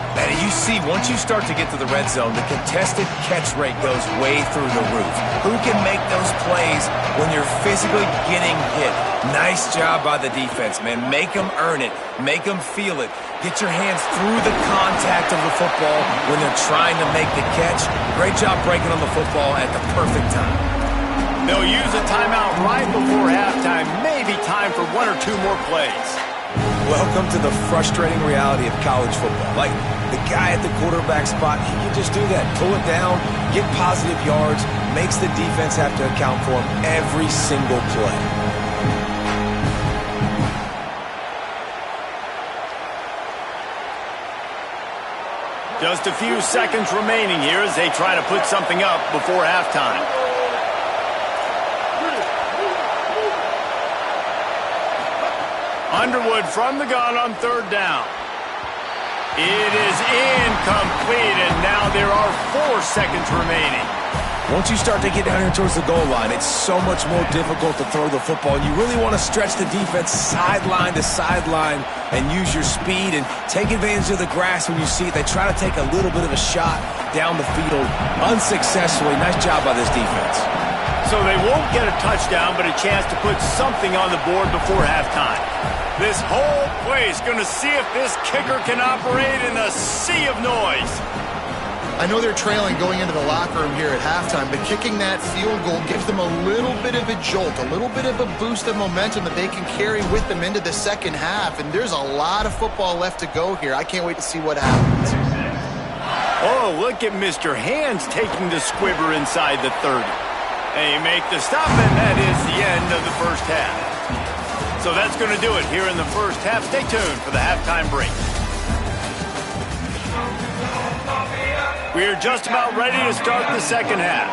And you see, once you start to get to the red zone, the contested catch rate goes way through the roof. Who can make those plays when you're physically getting hit? Nice job by the defense, man. Make them earn it. Make them feel it. Get your hands through the contact of the football when they're trying to make the catch. Great job breaking on the football at the perfect time. They'll use a timeout right before halftime. Maybe time for 1 or 2 more plays. Welcome to the frustrating reality of college football. Like, the guy at the quarterback spot, he can just do that. Pull it down, get positive yards, makes the defense have to account for him every single play. Just a few seconds remaining here as they try to put something up before halftime. Underwood from the gun on 3rd down. It is incomplete, and now there are 4 seconds remaining. Once you start to get down here towards the goal line, it's so much more difficult to throw the football. You really want to stretch the defense sideline to sideline and use your speed and take advantage of the grass when you see it. They try to take a little bit of a shot down the field unsuccessfully. Nice job by this defense. So they won't get a touchdown, but a chance to put something on the board before halftime. This whole play is going to see if this kicker can operate in a sea of noise. I know they're trailing going into the locker room here at halftime, but kicking that field goal gives them a little bit of a jolt, a little bit of a boost of momentum that they can carry with them into the second half. And there's a lot of football left to go here. I can't wait to see what happens. Oh, look at Mr. Hands taking the squibber inside the 30. They make the stop, and that is the end of the first half. So that's going to do it here in the first half. Stay tuned for the halftime break. We're just about ready to start the second half.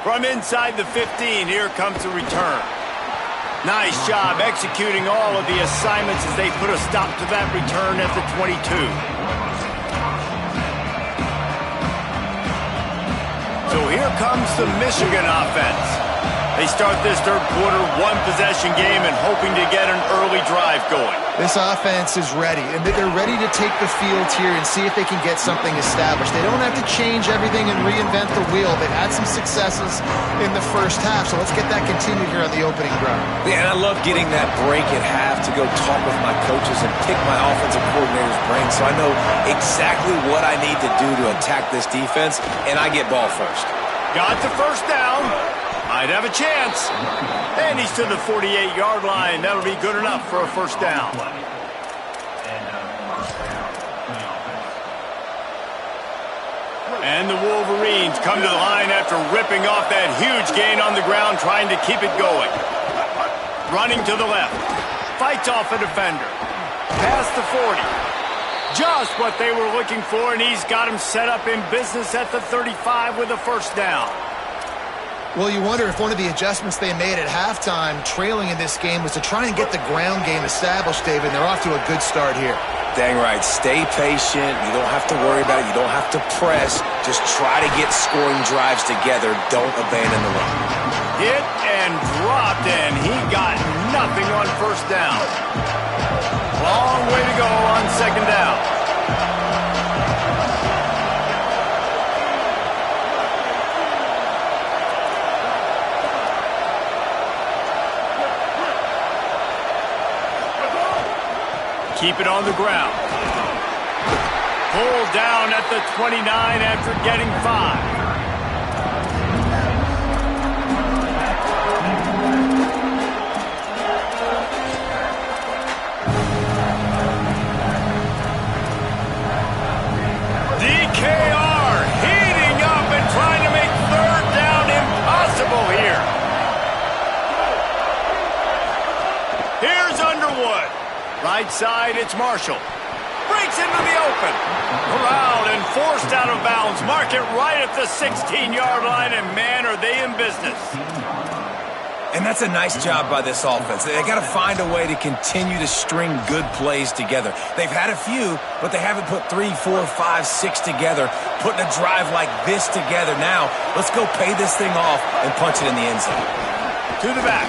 From inside the 15, here comes the return. Nice job executing all of the assignments as they put a stop to that return at the 22. So here comes the Michigan offense. They start this third quarter one-possession game and hoping to get an early drive going. This offense is ready, and they're ready to take the field here and see if they can get something established. They don't have to change everything and reinvent the wheel. They've had some successes in the first half, so let's get that continued here on the opening drive. Yeah, and I love getting that break at half to go talk with my coaches and pick my offensive coordinator's brain so I know exactly what I need to do to attack this defense, and I get ball first. Got the first down. Might have a chance. And he's to the 48-yard line. That'll be good enough for a first down. And the Wolverines come to the line after ripping off that huge gain on the ground, trying to keep it going. Running to the left. Fights off a defender. Past the 40. Just what they were looking for, and he's got him set up in business at the 35 with a first down. Well, you wonder if one of the adjustments they made at halftime, trailing in this game, was to try and get the ground game established, David. They're off to a good start here. Dang right. Stay patient. You don't have to worry about it. You don't have to press. Just try to get scoring drives together. Don't abandon the run. Hit and dropped, and he got nothing on first down. Long way to go on second down. Keep it on the ground. Pulled down at the 29 after getting 5. DKR heating up and trying to make third down impossible here. Here's Underwood. Right side, it's Marshall. Breaks into the open. Corralled and forced out of bounds. Mark it right at the 16-yard line, and man, are they in business. And that's a nice job by this offense. They got to find a way to continue to string good plays together. They've had a few, but they haven't put 3, 4, 5, 6 together. Putting a drive like this together now, let's go pay this thing off and punch it in the end zone. To the back.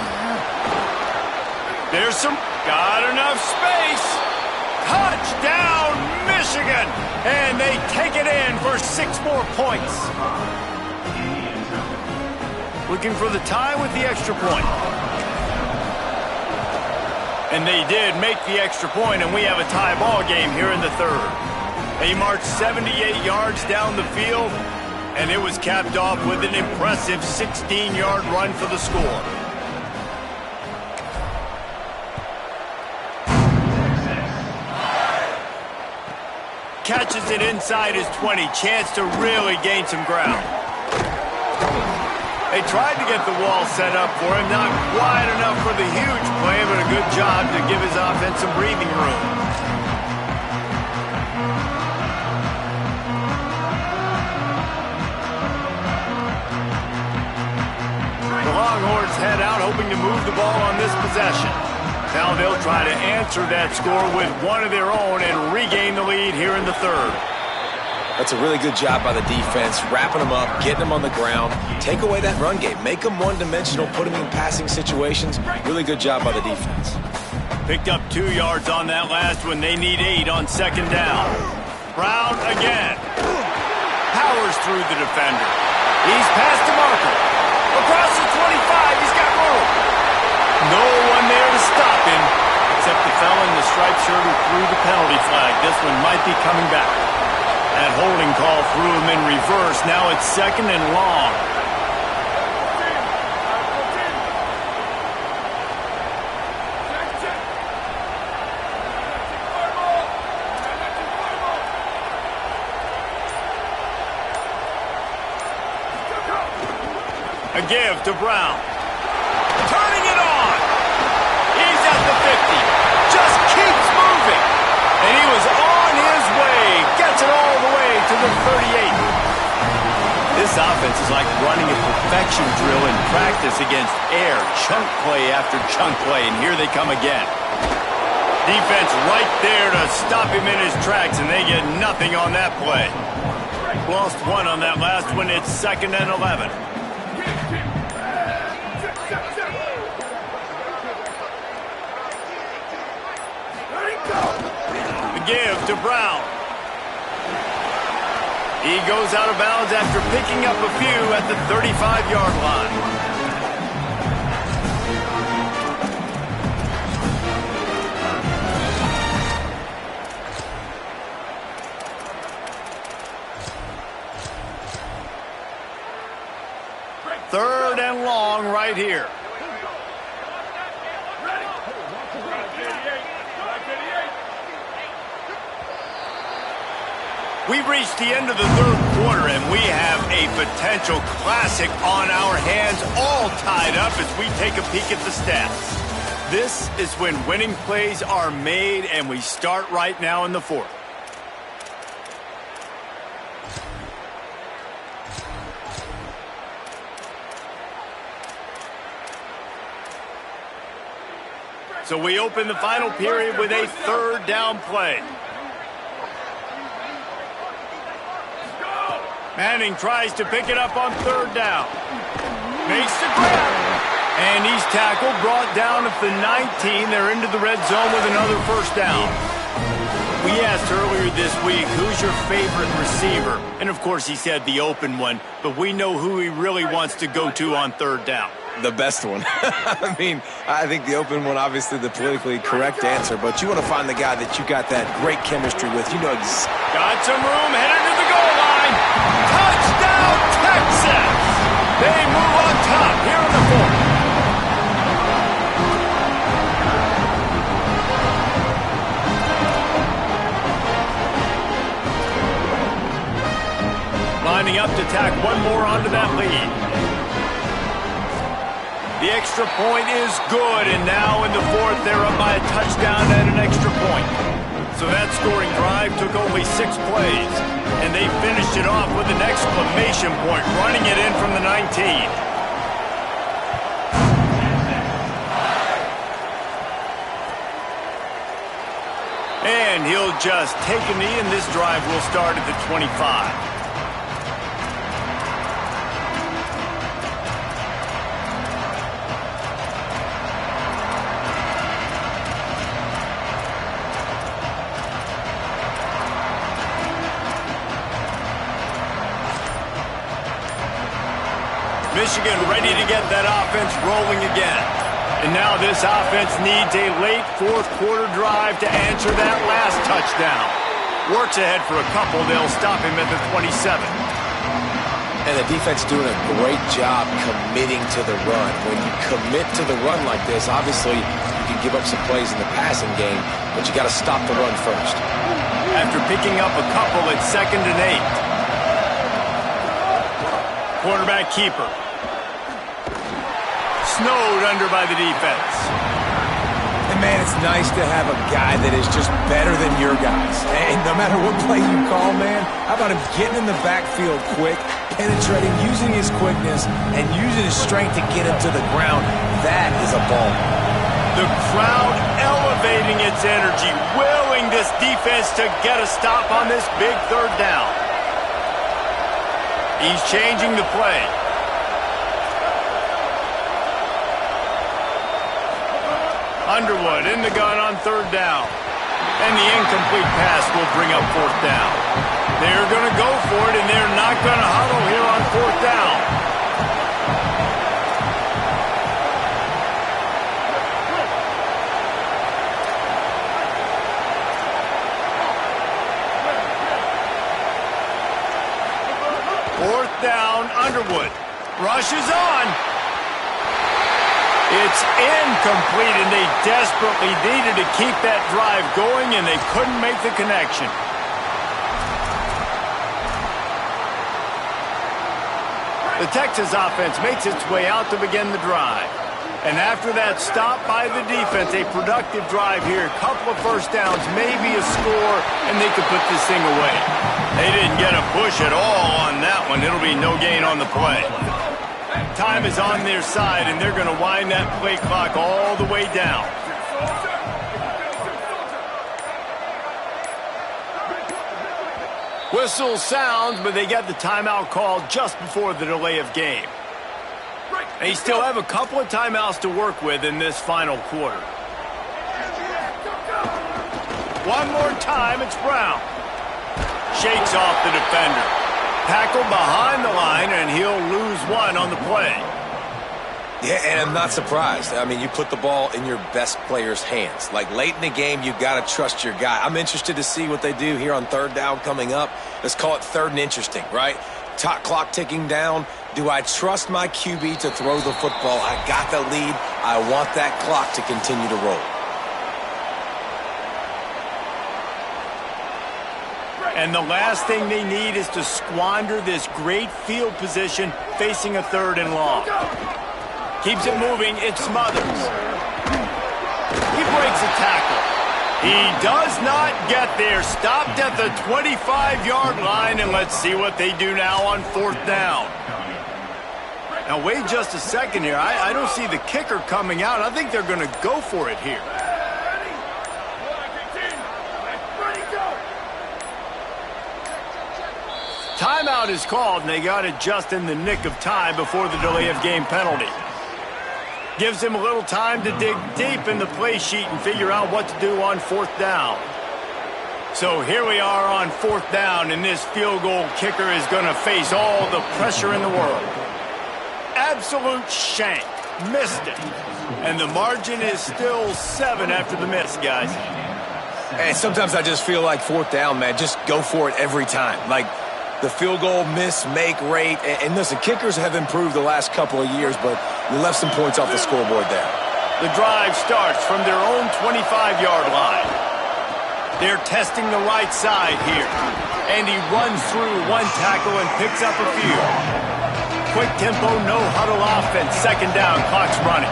There's some... Got enough space. Touchdown, Michigan. And they take it in for 6 more points. Looking for the tie with the extra point. And they did make the extra point, and we have a tie ball game here in the third. They marched 78 yards down the field, and it was capped off with an impressive 16-yard run for the score. Catches it inside his 20. Chance to really gain some ground. They tried to get the wall set up for him. Not quite enough for the huge play, but a good job to give his offense some breathing room. The Longhorns head out, hoping to move the ball on this possession. Now they'll try to answer that score with one of their own and regain the lead here in the third. That's a really good job by the defense, wrapping them up, getting them on the ground. Take away that run game. Make them one-dimensional, put them in passing situations. Really good job by the defense. Picked up 2 yards on that last one. They need 8 on second down. Brown again. Powers through the defender. He's past DeMarco. Across the 25, he's got room. No one there to stop him, except the fellow in the striped shirt who threw the penalty flag. This one might be coming back. That holding call threw him in reverse. Now it's second and long. A give to Brown. Turning it on. He's at the 50. Just keeps moving. And he was on his way. Gets it all the way to the 38. This offense is like running a perfection drill in practice against air. Chunk play after chunk play. And here they come again. Defense right there to stop him in his tracks, and they get nothing on that play. Lost 1 on that last one. It's second and 11. Give to Brown. He goes out of bounds after picking up a few at the 35-yard line. Third and long right here. We've reached the end of the third quarter, and we have a potential classic on our hands, all tied up as we take a peek at the stats. This is when winning plays are made, and we start right now in the fourth. So we open the final period with a third down play. Manning tries to pick it up on third down. Makes the grab. And he's tackled, brought down at the 19. They're into the red zone with another first down. We asked earlier this week, who's your favorite receiver? And, of course, he said the open one. But we know who he really wants to go to on third down. The best one. I mean, I think the open one, obviously the politically correct answer, but you want to find the guy that you got that great chemistry with. You know got some room, headed to the goal line. Touchdown, Texas! They move on top here in the fourth. Lining up to tack one more onto that lead. The extra point is good, and now in the fourth, they're up by a touchdown and an extra point. So that scoring drive took only 6 plays, and they finished it off with an exclamation point, running it in from the 19. And he'll just take a knee, and this drive will start at the 25. Michigan ready to get that offense rolling again. And now this offense needs a late fourth quarter drive to answer that last touchdown. Works ahead for a couple. They'll stop him at the 27. And the defense doing a great job committing to the run. When you commit to the run like this, obviously you can give up some plays in the passing game, but you got to stop the run first. After picking up a couple at 2nd and 8. Quarterback keeper. Snowed under by the defense. And, man, it's nice to have a guy that is just better than your guys. And no matter what play you call, man, how about him getting in the backfield quick, penetrating, using his quickness, and using his strength to get him to the ground? That is a ball. The crowd elevating its energy, willing this defense to get a stop on this big third down. He's changing the play. Underwood in the gun on third down. And the incomplete pass will bring up fourth down. They're going to go for it, and they're not going to huddle here on fourth down. Fourth down, Underwood. Rushes on. It's incomplete, and they desperately needed to keep that drive going, and they couldn't make the connection. The Texas offense makes its way out to begin the drive. And after that stop by the defense, a productive drive here, a couple of first downs, maybe a score, and they could put this thing away. They didn't get a push at all on that one. It'll be no gain on the play. Time is on their side, and they're going to wind that play clock all the way down. Whistle sounds, but they get the timeout called just before the delay of game. They still have a couple of timeouts to work with in this final quarter. One more time, it's Brown. Shakes off the defender. Tackled behind the line, and he'll lose one on the play. Yeah, and I'm not surprised. I mean, you put the ball in your best player's hands. Like, late in the game, you've got to trust your guy. I'm interested to see what they do here on third down coming up. Let's call it third and interesting, right? Clock ticking down. Do I trust my QB to throw the football? I got the lead. I want that clock to continue to roll. And the last thing they need is to squander this great field position facing a third and long. Keeps it moving. It's Smothers. He breaks a tackle. He does not get there. Stopped at the 25-yard line, and let's see what they do now on fourth down. Now, wait just a second here. I don't see the kicker coming out. I think they're going to go for it here. timeout is called, and they got it just in the nick of time before the delay of game penalty. Gives him a little time to dig deep in the play sheet and figure out what to do on fourth down. So here we are on fourth down, and this field goal kicker is going to face all the pressure in the world. Absolute shank. Missed it. And the margin is still 7 after the miss, guys. And sometimes I just feel like fourth down, man, just go for it every time. Like the field goal miss-make rate. And listen, kickers have improved the last couple of years, but you left some points off the scoreboard there. The drive starts from their own 25-yard line. They're testing the right side here. And he runs through one tackle and picks up a few. Quick tempo, no huddle offense. Second down, clock's running.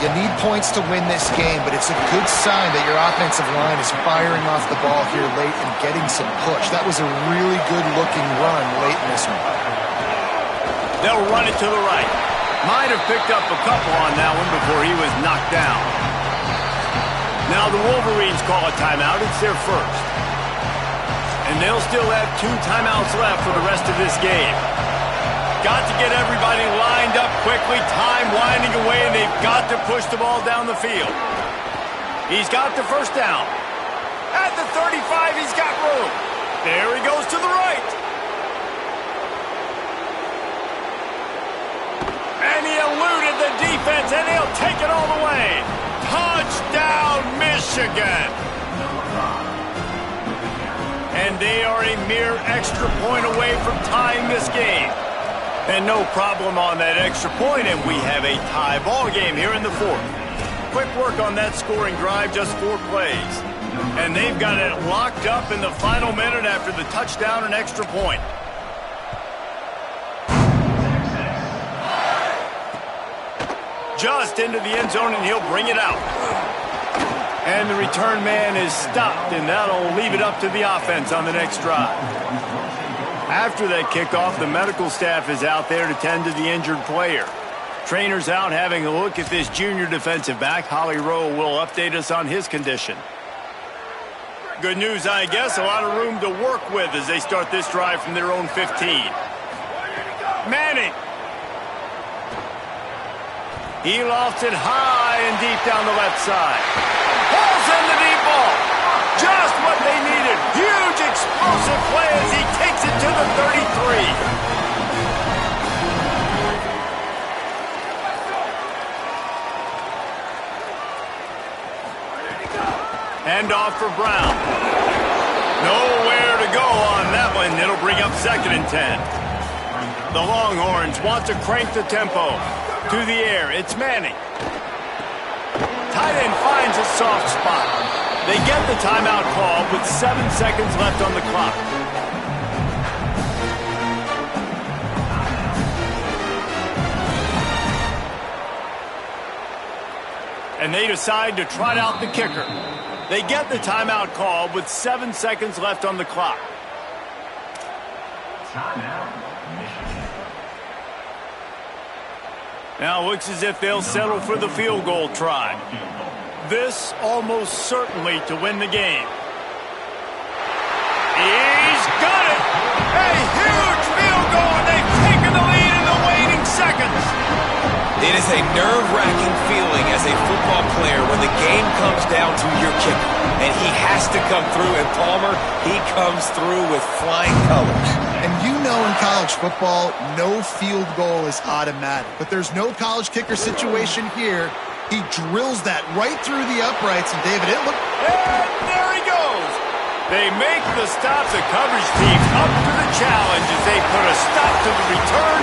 You need points to win this game, but it's a good sign that your offensive line is firing off the ball here late and getting some push. That was a really good-looking run late in this one. They'll run it to the right. Might have picked up a couple on that one before he was knocked down. Now the Wolverines call a timeout. It's their first. And they'll still have 2 timeouts left for the rest of this game. Got to get everybody lined up quickly. Time winding away, and they've got to push the ball down the field. He's got the first down. At the 35, he's got room. There he goes to the right. And he eluded the defense, and he'll take it all the way. Touchdown, Michigan. And they are a mere extra point away from tying this game. And no problem on that extra point, and we have a tie ball game here in the fourth. Quick work on that scoring drive, just 4 plays. And they've got it locked up in the final minute after the touchdown and extra point. Just into the end zone, and he'll bring it out. And the return man is stopped, and that'll leave it up to the offense on the next drive. After that kickoff, the medical staff is out there to tend to the injured player. Trainer's out having a look at this junior defensive back. Holly Rowe will update us on his condition. Good news, I guess. A lot of room to work with as they start this drive from their own 15. Manning. He lofts it high and deep down the left side. Pulls in the deep ball. Just what they needed. Huge explosive play as he takes it to the 33. Hand off for Brown. Nowhere to go on that one. It'll bring up 2nd and 10. The Longhorns want to crank the tempo. To the air, it's Manning. Tight end finds a soft spot. They get the timeout call with 7 seconds left on the clock. And they decide to trot out the kicker. They get the timeout call with 7 seconds left on the clock. Timeout, Michigan. Now it looks as if they'll settle for the field goal try. This almost certainly to win the game. He's got it! A huge field goal, and they've taken the lead in the waning seconds. It is a nerve-wracking feeling as a football player when the game comes down to your kicker. And he has to come through, and Palmer, he comes through with flying colors. And you know in college football, no field goal is automatic. But there's no college kicker situation here. He drills that right through the uprights, and David, it looked... And there he goes! They make the stop. The coverage team up to the challenge as they put a stop to the return.